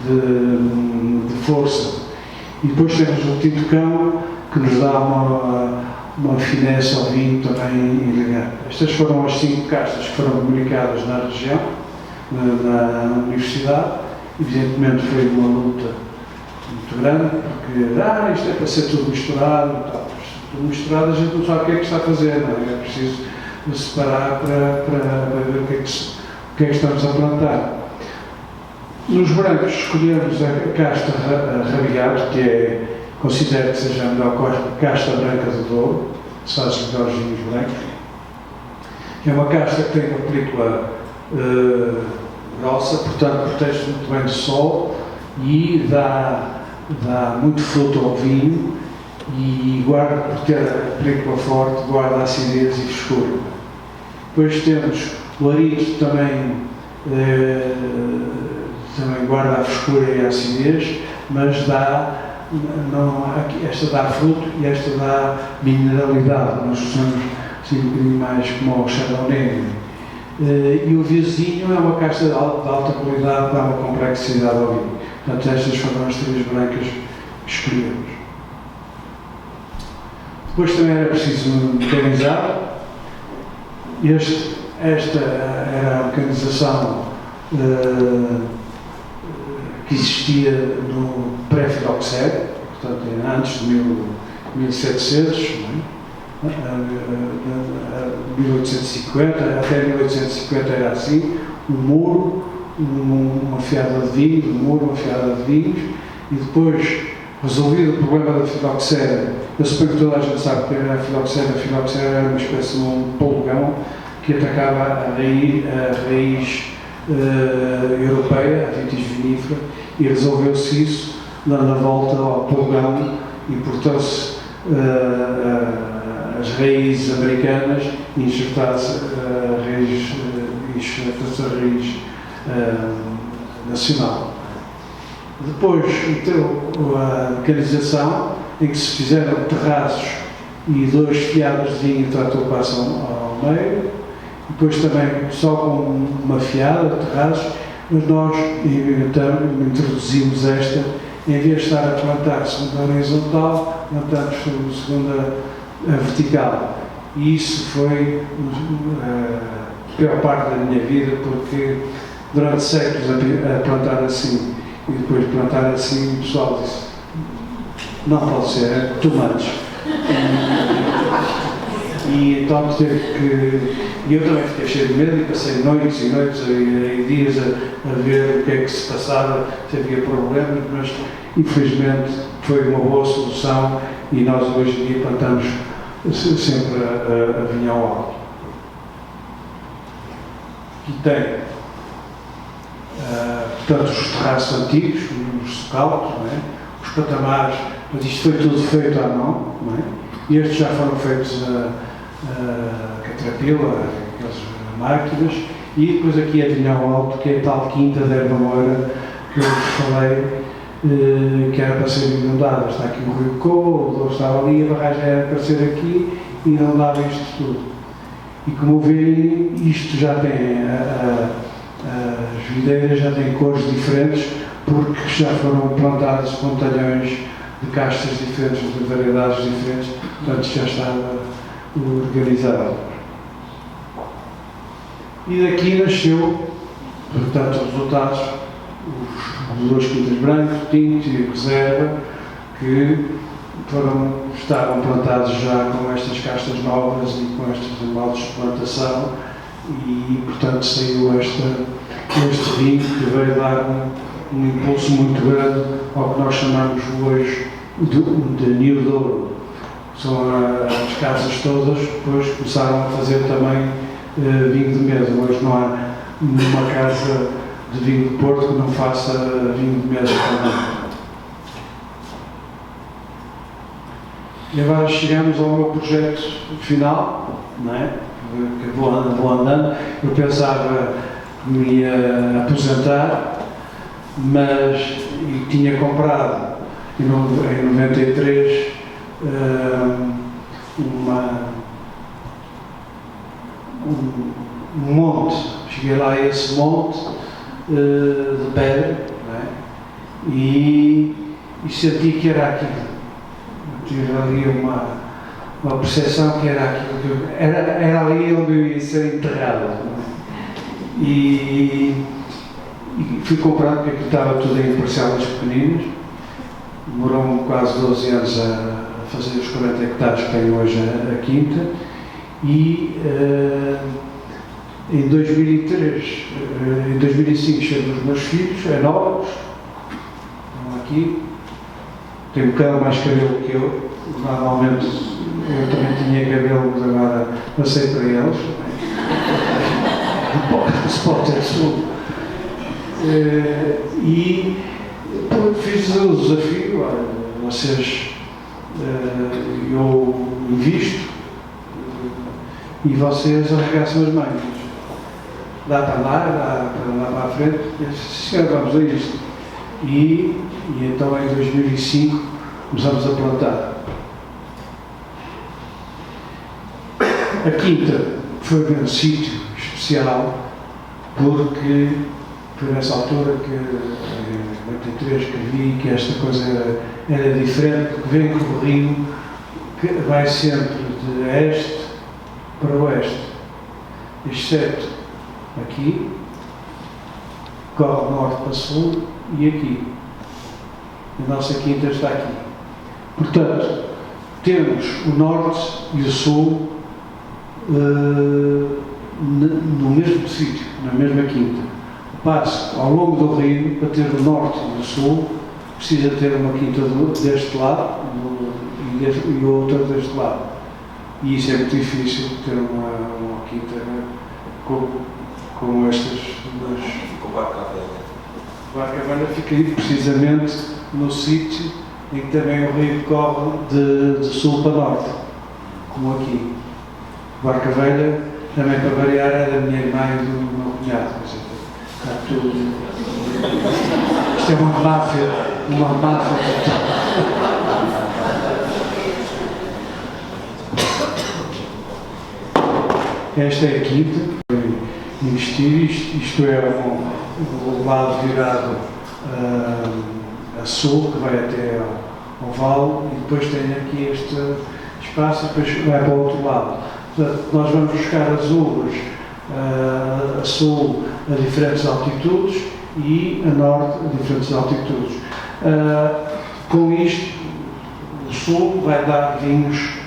de força. E depois temos o Tinto Cão, que nos dá uma finesse ao vinho também elegante. Estas foram as 5 castas que foram comunicadas na região, na universidade. Evidentemente foi uma luta muito grande, porque isto é para ser tudo misturado e tal. Tudo misturado, a gente não sabe o que é que está a fazer, não é? É preciso separar para ver o que é que estamos a plantar. Nos brancos escolhemos a casta Rabiato, que é, considero que seja a melhor casta branca do Douro, que faz os melhores vinhos brancos. É uma casta que tem uma película grossa, portanto protege muito bem do sol e dá muito fruto ao vinho, e guarda, por ter a película forte, guarda a acidez e frescura. Depois temos o Arito, também guarda a frescura e a acidez, mas esta dá fruto e esta dá mineralidade. Nós usamos assim um bocadinho mais como o Chardonnay. E o vizinho é uma casta de alta qualidade, dá uma complexidade ao vinho. Portanto, estas foram as 3 brancas que escolhemos. Depois também era preciso mecanizar. Esta era a mecanização que existia no pré-filoxera, portanto, antes de 1700, não é? 1850, até 1850 era assim, um muro, uma fiada de vinho, um muro, uma fiada de vinhos, e depois, resolvido o problema da filoxera, eu suponho que toda a gente sabe que era a filoxera era uma espécie de um polgão que atacava a raiz europeia, a vitis vinífera, e resolveu-se isso, dando a volta ao polgão, e portou-se as raízes americanas e enxertar-se a raiz nacional. Depois, a mecanização, em que se fizeram terraços e 2 fiadas de vinho e trator passam ao meio, depois também só com uma fiada, terraços, mas nós introduzimos esta, em vez de estar a plantar segunda horizontal, plantamos segunda vertical. E isso foi a pior parte da minha vida, porque durante séculos a plantar assim e depois plantar assim, o pessoal disse: não pode ser, é too much. E então teve que. E eu também fiquei cheio de medo e passei noites e noites e dias a ver o que é que se passava, se havia problemas, mas infelizmente foi uma boa solução e nós hoje em dia plantamos sempre a vinha ao alto. Aqui tem, portanto, os terraços antigos, os socalcos, não é? Os patamares, mas isto foi tudo feito à mão, não é? Estes já foram feitos a caterpillar, aquelas máquinas, e depois aqui a vinha ao alto, que é a tal quinta da Erva Moura que eu vos falei, que era para ser inundada. Está aqui o Rio Có, o Douro estava ali, a barragem era para ser aqui e inundava isto tudo. E como veem, isto já tem, as videiras já têm cores diferentes, porque já foram plantadas com talhões de castas diferentes, de variedades diferentes, portanto já estava organizado. E daqui nasceu, portanto, os resultados, os 2 quintas brancos, tinto e reserva, que estavam plantados já com estas castas novas e com estes modos de plantação, e portanto saiu este vinho que veio dar um impulso muito grande ao que nós chamamos hoje de New Douro. São as casas todas, depois começaram a fazer também vinho de mesa. Hoje não há nenhuma casa de vinho de Porto que não faça vinho de mesa também. E agora chegamos ao meu projeto final, não é? Que vou andando. Eu pensava que me ia aposentar, mas tinha comprado em 93 um monte. Cheguei lá a esse monte de pedra, não é? E senti que era aquilo. Tive ali uma percepção que era aquilo, era ali onde eu ia ser enterrado. E fui comprado, porque aquilo estava tudo em parcelas pequeninas. Demorou quase 12 anos a fazer os 40 hectares que tenho hoje a quinta. E em 2003, em 2005 chegam os meus filhos, novos, estão aqui. Tem um bocado mais cabelo que eu. Normalmente eu também tinha cabelo, mas agora passei para eles. Se pode ter sul. E fiz o desafio. Olha, vocês, eu invisto e vocês arregaçam as mangas. Dá para andar para a frente. Se vamos a isto. E então em 2005 começamos a plantar. A quinta foi um sítio especial, porque foi nessa altura que, em 93, que vi que esta coisa era diferente, porque vem com o rio que vai sempre de este para oeste, exceto aqui, corre norte para sul e aqui. A nossa quinta está aqui. Portanto, temos o norte e o sul no mesmo sítio, na mesma quinta. O passo ao longo do rio, para ter o norte e o sul, precisa ter uma quinta deste lado e outra deste lado. E isso é muito difícil, ter uma quinta como estas duas. Com o Barcavena. O Barcavena fica precisamente no sítio em que também o rio corre de sul para norte, como aqui. Barca Velha, também para variar, era da minha irmã e do meu cunhado. Está tudo. Isto é uma máfia total. Esta é a quinta que foi investir, isto é o lado virado a sul, que vai até ao vale, e depois tem aqui este espaço, e depois vai para o outro lado. Portanto, nós vamos buscar as uvas a sul a diferentes altitudes e a norte a diferentes altitudes. Com isto, o sul vai dar vinhos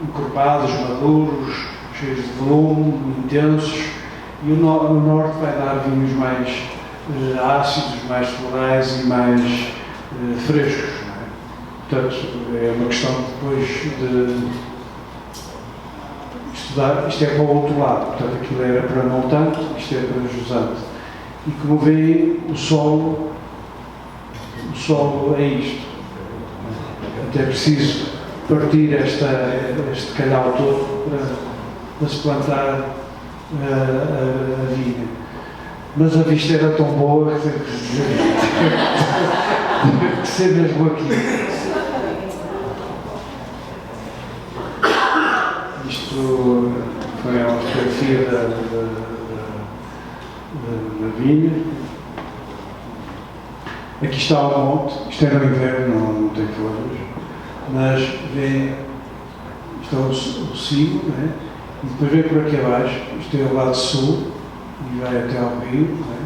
encorpados, maduros, cheios de volume, intensos, e o norte vai dar vinhos mais ácidos, mais florais e mais frescos. Não é? Portanto, é uma questão depois de estudar. Isto é para o outro lado, portanto, aquilo era para montante, isto é para jusante. E como veem, o solo é isto. Até preciso partir este calhau todo para se plantar a vinha. Mas a vista era tão boa que teve que ser mesmo aqui. Isto foi uma fotografia da vinha. Aqui está o monte, isto é no inverno, não tem folhas, mas vê, isto é o cimo, né? E depois vem por aqui abaixo, isto é o lado sul, e vai até ao rio, né?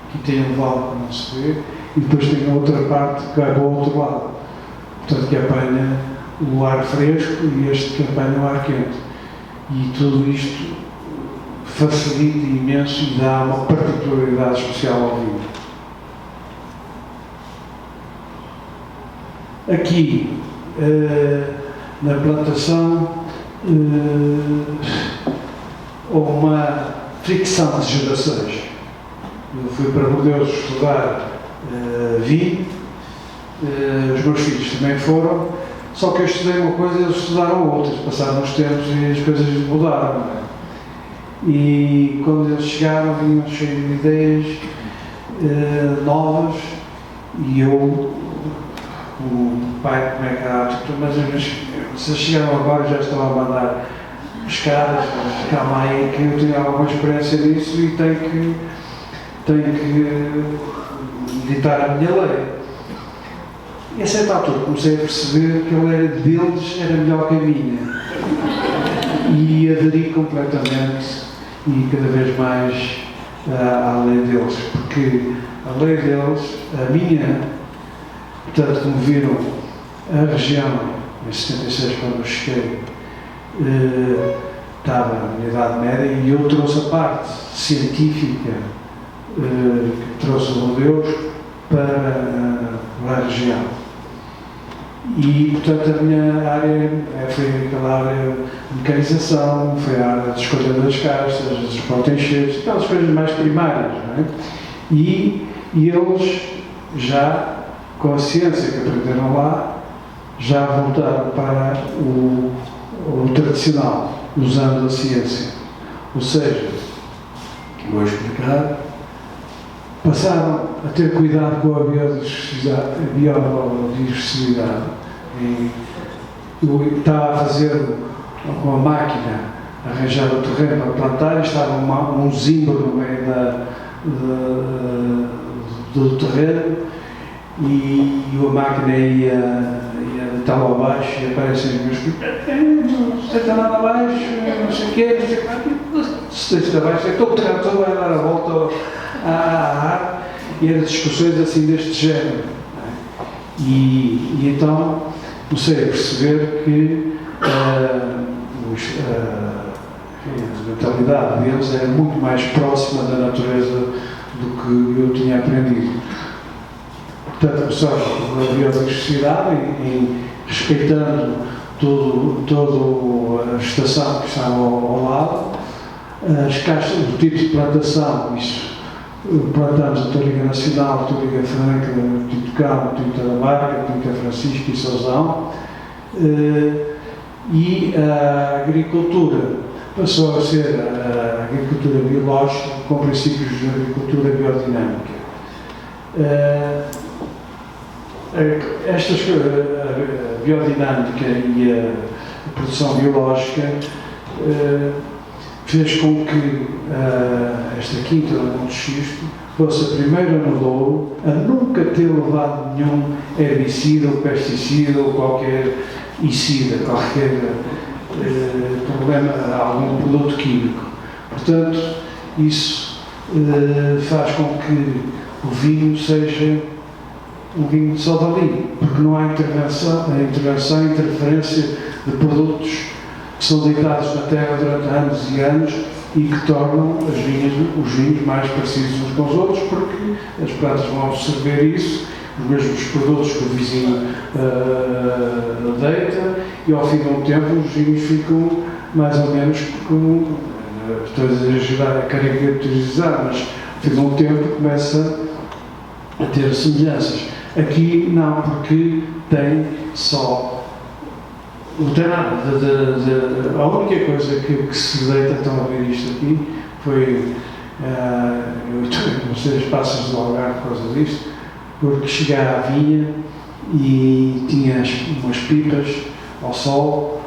Aqui tem um vale que não se vê, e depois tem a outra parte que vai para o outro lado, portanto que apanha o ar fresco e este que apanha o ar quente. E tudo isto facilita imenso e dá uma particularidade especial ao vinho. Aqui, na plantação, houve uma fricção de gerações. Eu fui para Bordeaux estudar vinho, os meus filhos também foram, só que eu estudei uma coisa e eles estudaram outras, passaram os tempos e as coisas mudaram. Não é? E quando eles chegaram, vinham cheios de ideias novas, e eu, o pai, como é que era, mas vocês chegaram agora, já estão a mandar pescadas, calma aí, que eu tenho alguma experiência nisso e tenho que editar a minha lei. E a certa altura comecei a perceber que a lei deles era melhor que a minha. E aderi completamente e cada vez mais à lei deles, porque a lei deles, a minha, portanto, como viram, a região, em 76, quando eu cheguei, estava na Idade Média, e eu trouxe a parte científica que trouxe o Bordeaux para a região. E, portanto, a minha área foi aquela área de mecanização, foi a área de escolha das caixas, dos proteenchetes, aquelas coisas mais primárias, não é? E eles já, com a ciência que aprenderam lá, já voltaram para o tradicional, usando a ciência. Ou seja, vou explicar, passaram a ter cuidado com a biodiversidade. Eu estava a fazer com a máquina, arranjar o terreno para plantar, e estava um zimbro no meio do terreno, e a máquina ia de tal abaixo, e aparecem os meus filhos, não está nada abaixo, não sei o quê, não sei o quê, se está abaixo, então o trator vai dar a volta à árvore, e eram discussões assim deste género. E então comecei a perceber que a mentalidade deles era muito mais próxima da natureza do que eu tinha aprendido. Portanto, começaram a biodiversidade, respeitando toda a vegetação que estava ao lado, as caixas, o tipo de plantação, isso, plantamos a Toriga Nacional, a Toriga Franca, o Tinto Cão, o Tinto da Marca, o Tinto Francisco e Sauzão, e a agricultura passou a ser a agricultura biológica com princípios de agricultura biodinâmica. A biodinâmica e a produção biológica fez com que esta quinta do Monte Xisto fosse a primeira no Douro a nunca ter levado nenhum herbicida ou pesticida ou qualquer icida, qualquer problema, algum produto químico. Portanto, isso faz com que o vinho seja um vinho só dali, porque não há interferência de produtos que são deitados na terra durante anos e anos e que tornam os vinhos mais parecidos uns com os outros, porque as plantas vão absorver isso, os mesmos produtos que o vizinho deita, e ao fim de um tempo os vinhos ficam mais ou menos como, estou a exagerar, a caracterizar, mas ao fim de um tempo começa a ter semelhanças. Aqui não, porque tem só. Não tem nada. A única coisa que se deita, estão a ver isto aqui, foi. Eu não sei as passas do Algarve por causa disto, porque cheguei à vinha e tinha umas pipas ao sol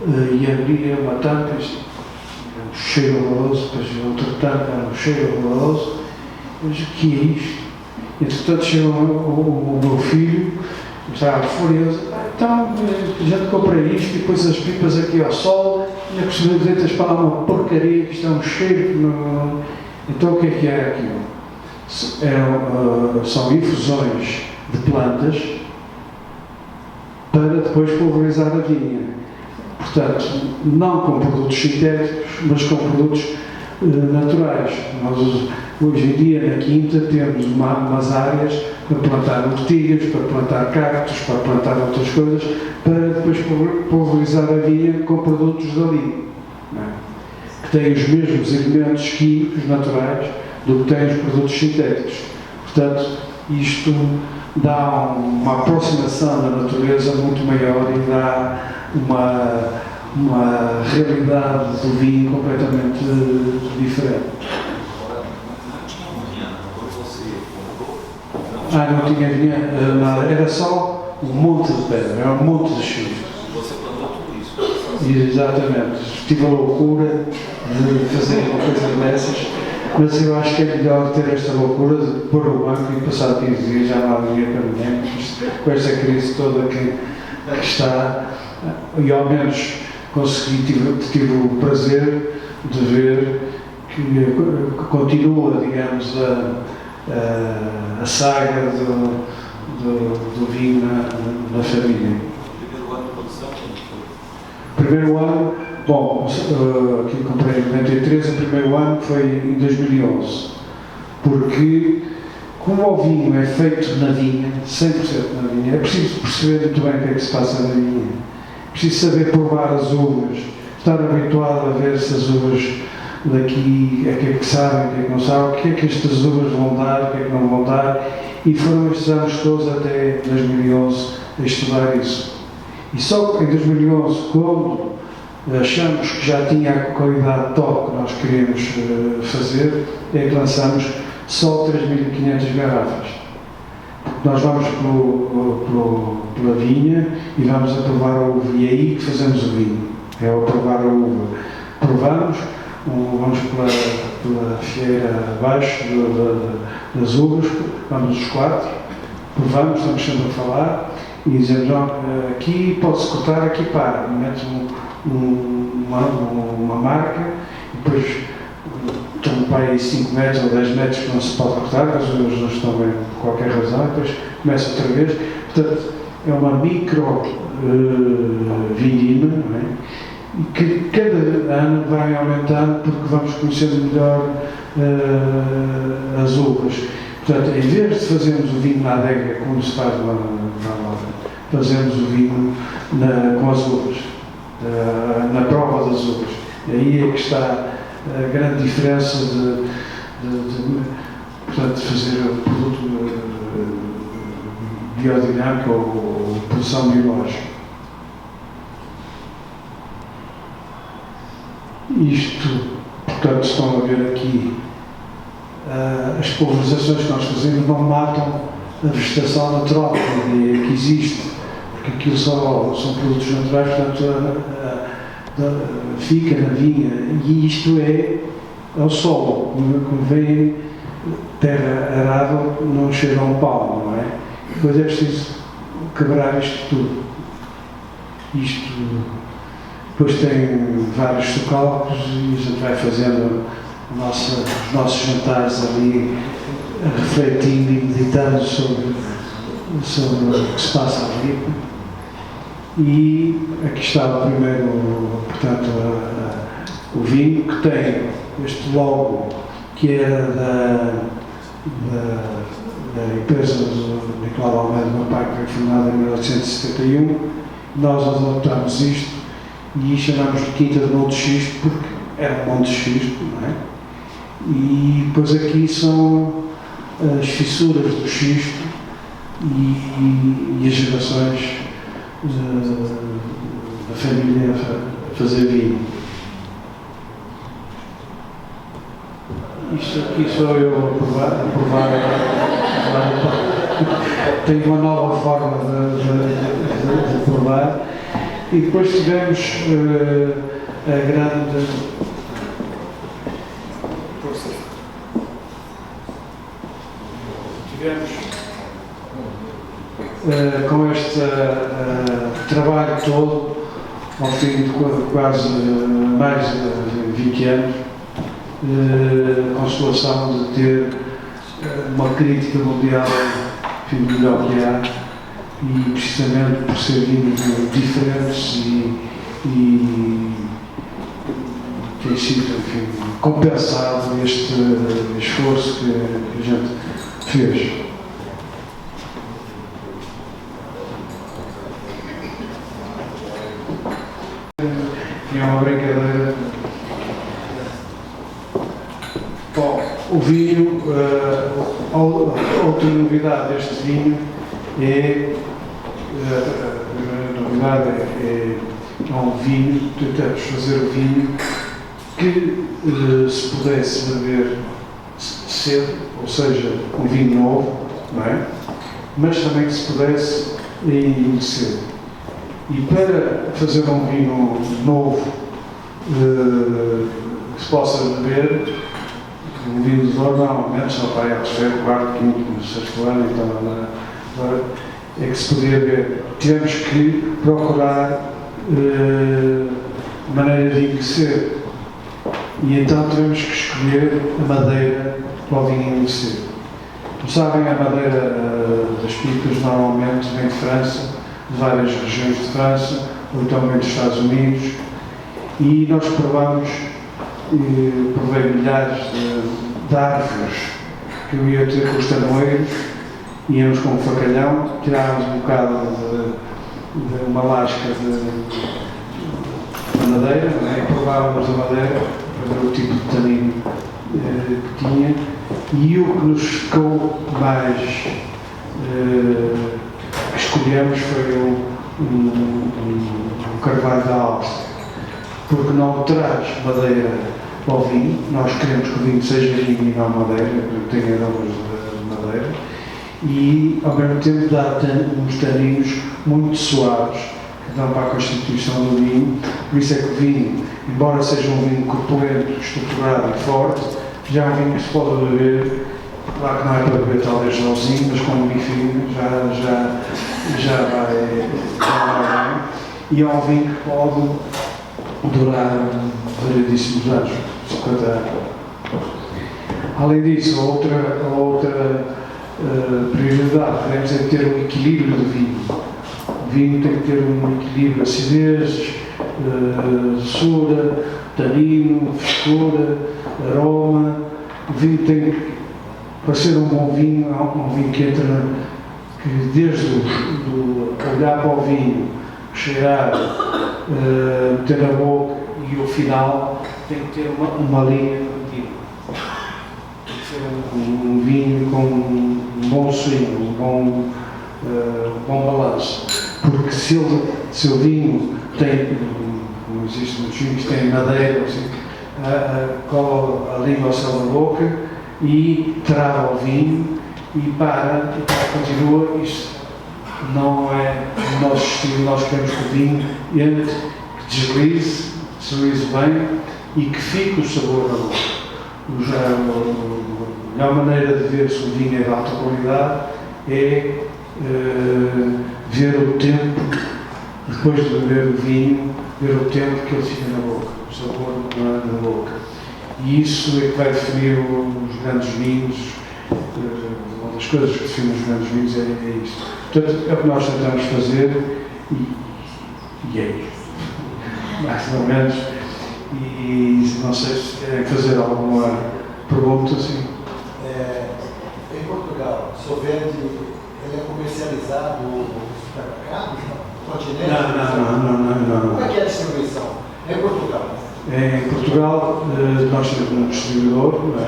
e abria uma tampa, um cheiro horroroso, depois outra tampa, um cheiro horroroso. Mas o que é isto? Entretanto chegou o meu filho, estava furioso, então a gente compra isto e depois as pipas aqui ao sol, e a cozinha deitas para lá uma porcaria, que isto é um cheiro. Então o que é aquilo? São infusões de plantas para depois pulverizar a vinha. Portanto, não com produtos sintéticos, mas com produtos naturais. Nós, hoje em dia, na quinta, temos umas áreas para plantar ortigas, para plantar cactos, para plantar outras coisas, para depois pulverizar a vinha com produtos dali, não é? Que têm os mesmos elementos químicos naturais do que têm os produtos sintéticos. Portanto, isto dá uma aproximação da natureza muito maior e dá uma realidade do vinho completamente diferente. Não tinha nada, era só um monte de pedra, era um monte de xisto. Você plantou tudo isso? Exatamente. Tive a loucura de fazer uma coisa dessas, mas eu acho que é melhor ter esta loucura de pôr o banco e passar 15 dias já não há dinheiro para ninguém, com esta crise toda que está, e ao menos tive o prazer de ver que continua, digamos, a saga do vinho na família. O primeiro ano de produção, como foi? Primeiro ano, bom, aqui comprei em 93, o primeiro ano foi em 2011, porque como o vinho é feito na vinha, 100% na vinha, é preciso perceber muito bem o que é que se passa na vinha. É preciso saber provar as uvas, estar habituado a ver se as uvas daqui, o que é que sabem, o que é que não sabem, o que é que estas uvas vão dar, o que é que não vão dar, e foram estes anos todos até 2011 a estudar isso. E só em 2011, quando achamos que já tinha a qualidade top que nós queríamos fazer, é que lançamos só 3.500 garrafas. Nós vamos pela vinha e vamos a provar a uva, e é aí que fazemos o vinho, é ao provar a uva. Provamos, vamos pela fieira abaixo das uvas, vamos os 4, provamos, estamos sempre a falar, e dizemos, aqui pode-se cortar, aqui para, mete uma marca, e depois estão para aí 5 metros ou 10 metros que não se pode cortar, porque as uvas não estão bem por qualquer razão, e depois começa outra vez. Portanto, é uma micro vindima, não é? E que cada ano vai aumentando porque vamos conhecendo melhor as uvas. Portanto, em vez de fazermos o vinho na adega, como se faz na roda, fazemos o vinho com as uvas, na prova das uvas. E aí é que está a grande diferença portanto, de fazer o produto biodinâmico ou produção biológica. Isto, portanto, estão a ver aqui, as pulverizações que nós fazemos não matam a vegetação natural que existe, porque aquilo são produtos naturais, portanto fica na vinha, e isto é ao solo. Quando vem terra arável, não chega a um palmo, não é? Depois é preciso quebrar isto tudo. Isto depois tem vários socalcos e a gente vai fazendo os nossos jantares ali, refletindo e meditando sobre o que se passa ali. E aqui está o primeiro, portanto, o vinho, que tem este logo que era da empresa do Nicolau Almeida, meu pai, que foi fundada em 1871. Nós adotamos isto e chamamos de Quinta de Monte Xisto, porque era um monte xisto, não é? E depois aqui são as fissuras do xisto e as gerações da família a fazer vinho. Isto aqui sou eu a provar. Tenho uma nova forma de provar. E depois tivemos a grande. Tivemos com este trabalho todo, ao fim de quase mais de 20 anos, a consolação de ter uma crítica mundial, enfim, do melhor que há, e precisamente por ser vinhos diferentes e tem sido, enfim, compensado este esforço que a gente fez. É uma brincadeira. Bom, o vinho, outra novidade deste vinho é, a novidade é um vinho, tentamos fazer o vinho que se pudesse beber cedo, ou seja, um vinho novo, não é? Mas também que se pudesse envelhecer. E para fazer um vinho novo que se possa beber, um vinho de valor normalmente só vai ao terceiro, quarto, quinto, sexto ano, então agora é que se podia beber. Tivemos que procurar maneira de envelhecer. E então tivemos que escolher a madeira para o vinho envelhecer. Como sabem, a madeira das pipas normalmente vem de França, de várias regiões de França, ou então vem dos Estados Unidos, e nós provamos, provei milhares de árvores que eu ia ter com os tanoeiros, íamos com um facalhão, tirávamos um bocado de uma lasca de madeira, não é? E provávamos a madeira para ver o tipo de tanino que tinha, e o que nos ficou mais que escolhemos foi um carvalho da Áustria, porque não traz madeira para o vinho. Nós queremos que o vinho seja vinho e não madeira, que tenha aromas de madeira, e ao mesmo tempo dá uns taninos muito suaves que dão para a constituição do vinho. Por isso é que o vinho, embora seja um vinho corpulento, estruturado e forte, já é um vinho que se pode beber. Claro que não é para beber talvez sozinho, mas com um bifinho já vai bem. E é um vinho que pode durar variedíssimos anos, 50 anos. Além disso, a outra prioridade que devemos é ter um equilíbrio do vinho. O vinho tem que ter um equilíbrio, acidez, doçura, tanino, frescura, aroma. O vinho tem que, para ser um bom vinho, um vinho que entra, que desde o olhar para o vinho, cheirar, meter na boca e o final, tem que ter uma linha contínua. Tem que ser um vinho com um bom swing, um bom balanço. Porque se o vinho tem, como existe nos vinhos, tem madeira, assim, cola a língua ao céu da boca e trava o vinho e para continua. Isto não é o nosso estilo. Nós queremos que o vinho entre, que deslize, pasteurize bem e que fique o sabor na boca. A melhor maneira de ver se um vinho é de alta qualidade é ver o tempo, depois de beber o vinho, ver o tempo que ele fica na boca, o sabor na boca. E isso é que vai definir os grandes vinhos. Uma das coisas que define os grandes vinhos é isso. Portanto, é o que nós tentamos fazer e é isso. Mais ou menos. E não sei se querem fazer alguma pergunta, sim. Em Portugal, o senhor vende, ele é comercializado no supermercado, no continente? Não. Como é que é a distribuição? Em Portugal? Em Portugal, nós temos um distribuidor, não é?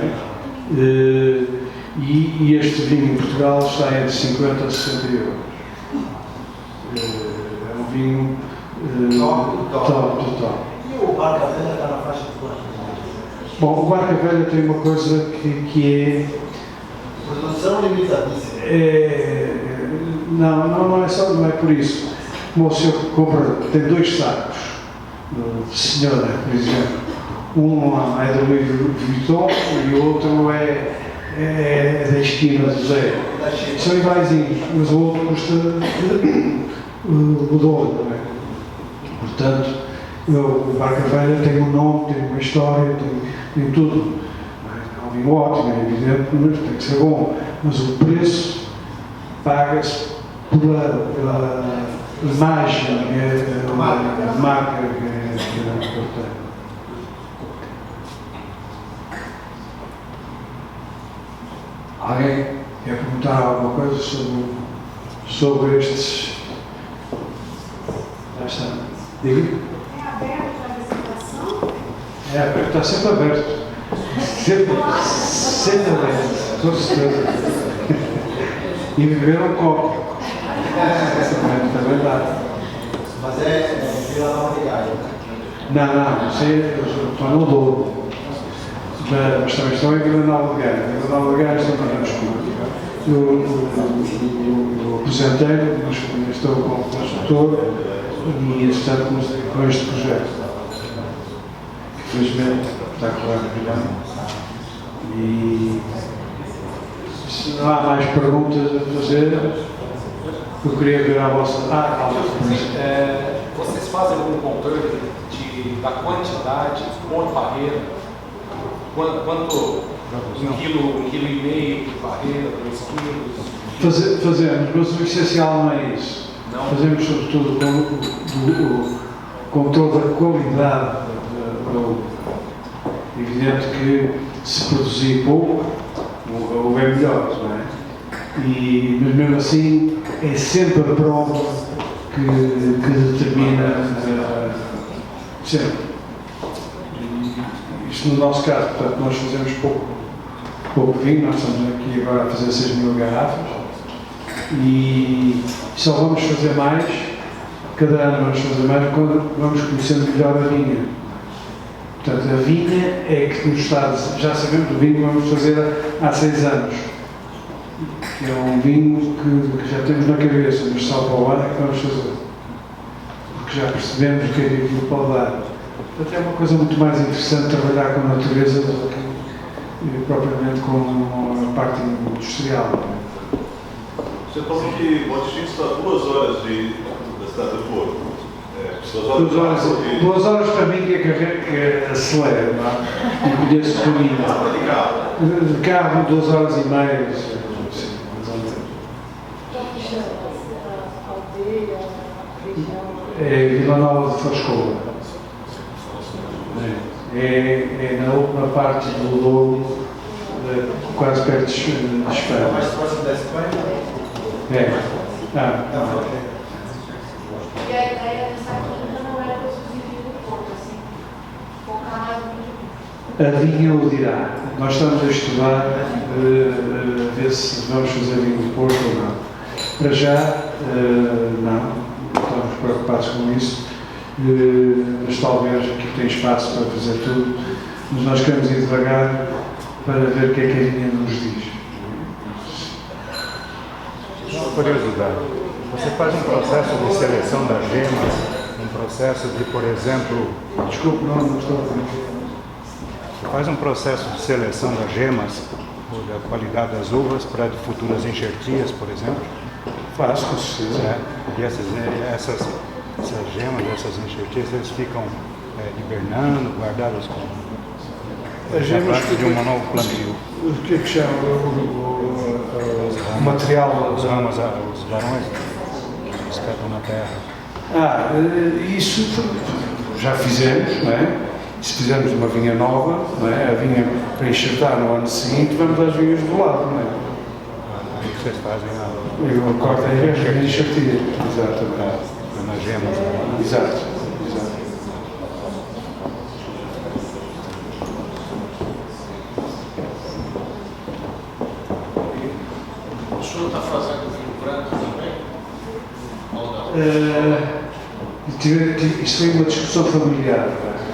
E este vinho em Portugal está entre 50 a 60 euros. É um vinho top. E o Barca Velha está na faixa de quanto? Bom, o Barca Velha tem uma coisa que é... Produção limitadíssima. Não é por isso. Como o senhor compra, tem 2 sacos de senhora, por exemplo. Um é do Louis Vuitton e o outro é da esquina do Zé. São iguaizinhos, mas o outro custa o dobro. Não é? Portanto, o Barca Velha tem um nome, tem uma história, tem tudo. É um vinho ótimo, é evidente, mas tem que ser bom. Mas o preço paga-se pela imagem, a marca que eu tenho. Alguém quer perguntar alguma coisa sobre estes? Já está. Diga. É aberto a apresentação? Está sempre aberto. Sempre aberto, com certeza. E beber um copo. É verdade. Mas é Vila Nova de Gaia. Não, estou no Douro. Mas também estou em Vila Nova de Gaia. Vila Nova de Gaia estou para nos eu apresentei, mas estou como consultor e estou com este projeto. Infelizmente está a correr bem. E se não há mais perguntas a fazer, eu queria ver a vossa. Vocês fazem algum controle da quantidade por barreira? Quanto? Um quilo e meio de barreira, 2 quilos? Fazemos, mas o essencial não é isso. Não? Fazemos sobretudo o controle da qualidade da uva. É evidente que se produzir pouco, a uva é melhor, não é? Mas mesmo assim é sempre a prova que determina sempre. Isto no nosso caso, portanto, nós fazemos pouco vinho, nós estamos aqui agora a fazer 6.000 garrafas e só vamos fazer mais, cada ano vamos fazer mais quando vamos conhecendo melhor a vinha. Portanto, a vinha é que nos está, já sabemos do vinho que vamos fazer há 6 anos. É um vinho que já temos na cabeça, mas só para o ano é que vamos fazer. Porque já percebemos o que é que aquilo pode dar. Portanto, é uma coisa muito mais interessante trabalhar com a natureza do que propriamente com a parte industrial. Você falou que o Monte está a 2 horas da cidade do Porto. 2 horas para mim que acelera, não é? E conheço o caminho. De carro, 2 horas e meia. É Vila Nova de Frascoa. É na última parte do Douro, quase perto de Espanha. Mais próximo da Espanha? E a ideia dessa quinta não era produzir vinho no Porto, assim, focar mais no vinho. A vinha o dirá. Nós estamos a estudar, a ver se vamos fazer vinho do Porto ou não. Para já, não. Estamos preocupados com isso. Mas talvez aqui tem espaço para fazer tudo. Mas nós queremos ir devagar para ver o que é que a vinha nos diz. Curiosidade. Você faz um processo de seleção das gemas um processo de, por exemplo... Desculpe, não estou a ver. Faz um processo de seleção das gemas, ou da qualidade das uvas, para futuras enxertias, por exemplo. Faço, com certeza. E essas gemas, essas enxertias, eles ficam hibernando, guardadas com As gemas de um novo plantio. O que é que chama o material? Os ramos, os varões, espetam na terra. Isso já fizemos, não é? Se fizermos uma vinha nova, não é? A vinha para enxertar no ano seguinte, vamos às vinhas do lado, não é? Aí que vocês fazem Eu corto a enxertia. Exatamente. nas gemas. Exato. O senhor está fazendo vinho branco também? Ou não? Isso foi uma discussão familiar.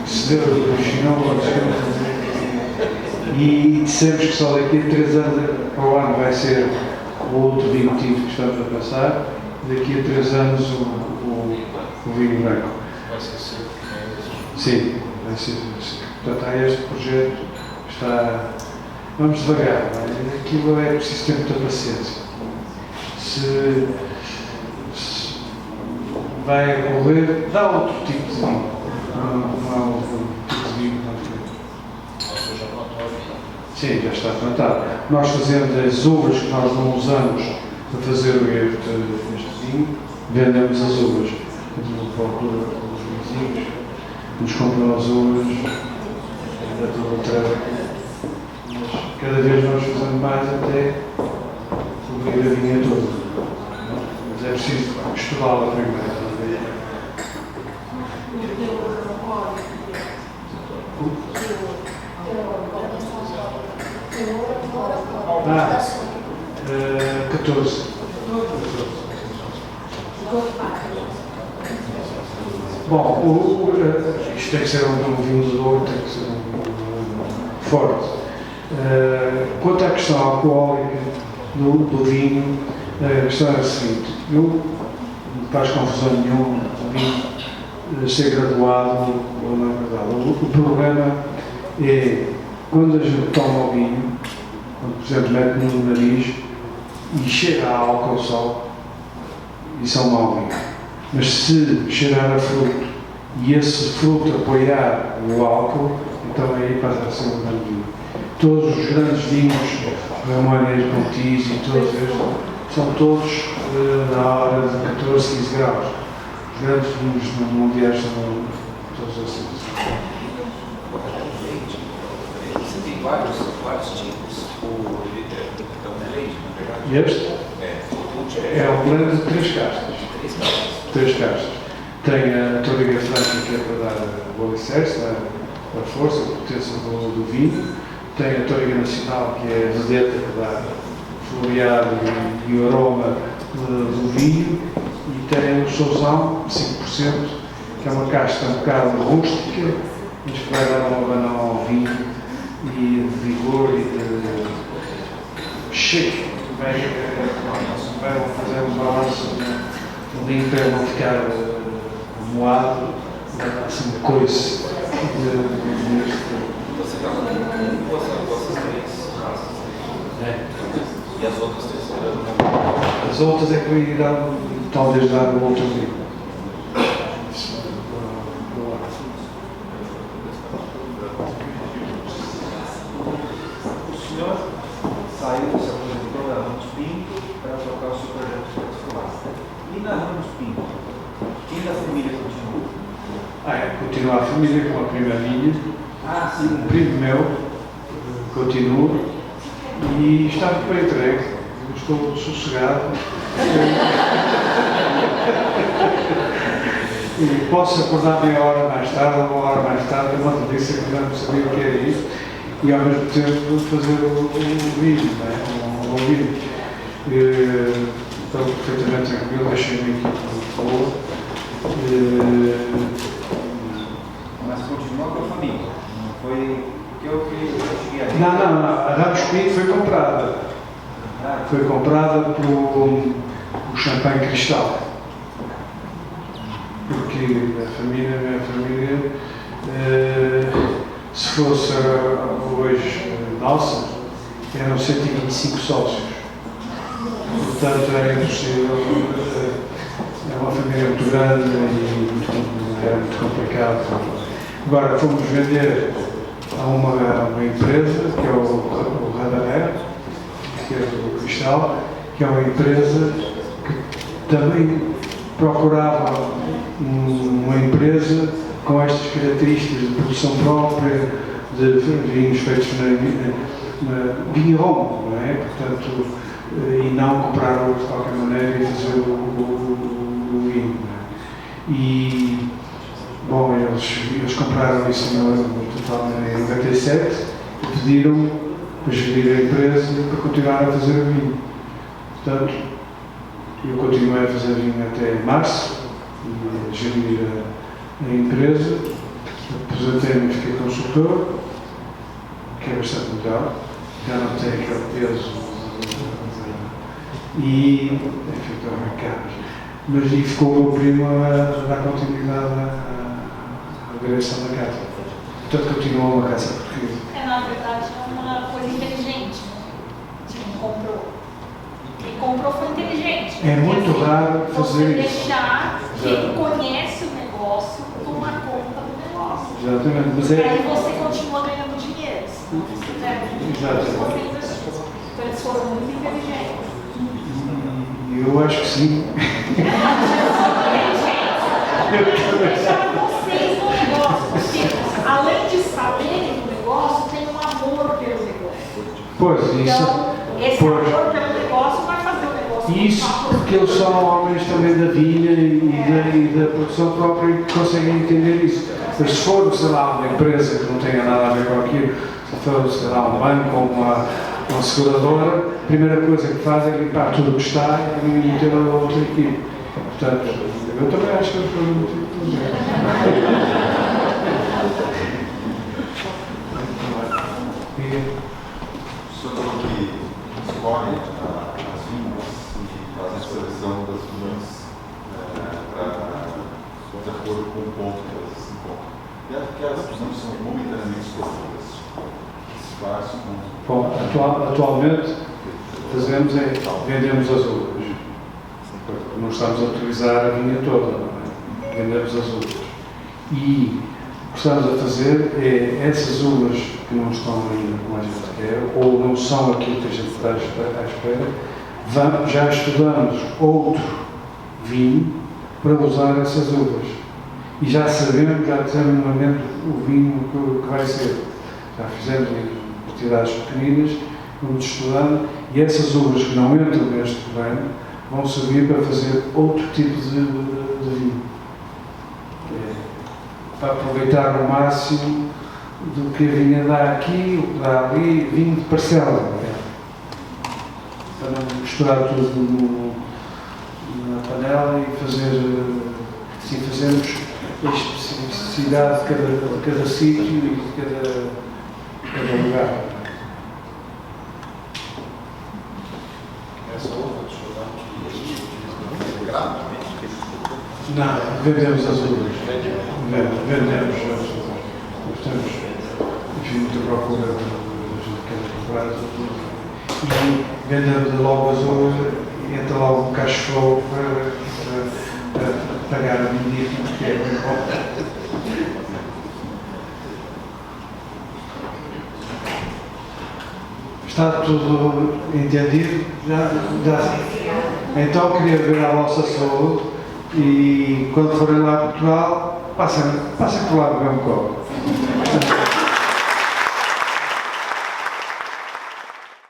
Se deu original, e dissemos que só daqui a 3 anos para o ano vai ser o outro vinho tinto que estamos a pensar, daqui a 3 anos o vinho branco. Vai ser sempre que é isso? Sim, vai ser. Portanto, há este projeto, vamos devagar, não é? Aquilo é preciso ter muita paciência. Se vai ocorrer, dá outro tipo de vinho. Não há outro tipo de vinho. Ou seja, não estou a vir. Sim, já está plantado. Nós fazemos as uvas que nós não usamos para fazer este vinho, vendemos as uvas. Portanto, procura os vizinhos, nos compram as uvas, ainda tudo outra. Mas cada vez nós fazemos mais até cobrir a vinha toda. Mas é preciso estudá-la primeiro. Ah, 14. Bom, isto tem que ser um vinho de ouro, tem que ser forte. Quanto à questão alcoólica do vinho, a questão é a seguinte: não faz confusão nenhuma o vinho ser graduado ou não graduado. O problema é quando a gente toma o vinho, quando, por exemplo, mete no nariz e cheira a álcool só, isso é um mau vinho. Mas se cheirar a fruto e esse fruto apoiar o álcool, então aí passa a ser um grande vinho. Todos os grandes vinhos, Ramonés, Pontis e todos estes, são todos na hora de 14, 15 graus. Os grandes vinhos mundiais são todos assim. Você tem vários tipos. O leite, na verdade. E este? É um blend de 3 castas. 3 castas. Tem a Toriga Franca, que é para dar o alicerce, a força, a potência do vinho. Tem a Toriga Nacional, que é a vedeta, que dá floreado e o aroma do vinho. E tem o Sousão, 5%, que é uma casta um bocado rústica, mas que vai dar uma banana ao vinho e de vigor e de chique. Vai fazer um balanço no vinho para não ficar moado, assim, coice. Você está com essas 3 raças. E as outras 3? As outras é que irão talvez dar um outro vinho. O senhor saiu, se aposentou da Ramos Pinto para tocar o seu projeto particular. E na Ramos Pinto, quem da família continua? Continua a família com a prima minha. Sim. Um primo meu continua e está muito bem entregue. Eu estou sossegado. E posso acordar meia hora mais tarde ou 1 hora mais tarde, eu não disse que não sabia o que era isso, e ao mesmo tempo fazer o vídeo, não é? O vídeo. Estou perfeitamente tranquilo, deixei uma equipe muito boa. Mas continua com a família, não foi que eu cheguei a... Não, a Ramos Pinto foi comprada. Foi comprada pelo Champagne Cristal. porque a minha família, se fosse hoje nossa, eram 125 sócios. Portanto, era impossível. É uma família muito grande e era muito complicado. Agora, fomos vender a uma empresa, que é o Radamer, que é do Cristal, que é uma empresa que também procurava uma empresa com estas características de produção própria, de vinhos feitos na vinho home, não é? Portanto, e não comprar de qualquer maneira e fazer o vinho. E, bom, eles compraram isso no total em 97 e pediram para gerir a empresa para continuar a fazer o vinho. Portanto, eu continuei a fazer vinho até março, e a gerir a empresa, aposentei-me e fiquei consultor, que é bastante legal, já não tem aquele peso e enfim, estou a brincar. Mas e ficou o meu primo a dar continuidade à direção da casa. Portanto, continuou uma casa portuguesa. Na verdade, é uma coisa inteligente. Quem comprou. Quem comprou foi inteligente. É muito raro fazer você isso. Deixar quem conhece o negócio tomar conta do negócio. Exatamente. Mas aí você continua ganhando dinheiro. Senão você perde. Você investiu. Então eles foram muito inteligentes. Eu acho que sim. Deixar vocês no negócio, porque além de saberem do negócio, tem um amor pelo negócio. Pois, isso. Então, esse amor pelo negócio vai fazer o negócio. Isso porque eles são homens também da vinha e da produção própria e conseguem entender isso. Mas se for, sei lá, uma empresa que não tenha nada a ver com aquilo, se for, sei lá, um banco ou uma seguradora, a primeira coisa que faz é limpar tudo o que está e meter a outra equipe. Portanto, eu também acho que eles foram muito inteligentes. O senhor falou que escolhe as vinhas e faz a seleção das vinhas de acordo com o ponto que elas se encontram. E aquelas que não são momentaneamente escolhidas, se faz com... Bom, atualmente fazemos vendemos as uvas. Não estamos a utilizar a vinha toda, não é? Vendemos as uvas. E o que estamos a fazer é essas uvas que não estão ainda como a gente quer, ou não são aquilo que a gente está à espera, já estudamos outro vinho para usar essas uvas. E já sabemos, já temos na mente o vinho que vai ser. Já fizemos quantidades pequeninas, vamos estudando, e essas uvas que não entram neste plano vão servir para fazer outro tipo de vinho. Para aproveitar ao máximo do que a vinha dá aqui, o que dá ali, vinho de parcela. Para não misturar tudo na panela e fazer, assim fazemos a especificidade de cada sítio e de cada lugar. Não, vendemos as uvas. Vendemos as uvas. Temos, enfim, muita procura da gente quer comprar as uvas. E vendemos logo as uvas e entra logo um cash flow para pagar a menina, que é muito bom. Está tudo entendido? Já. Então queria ver a vossa saúde e quando forem lá a Portugal, passem por lá beber um copo.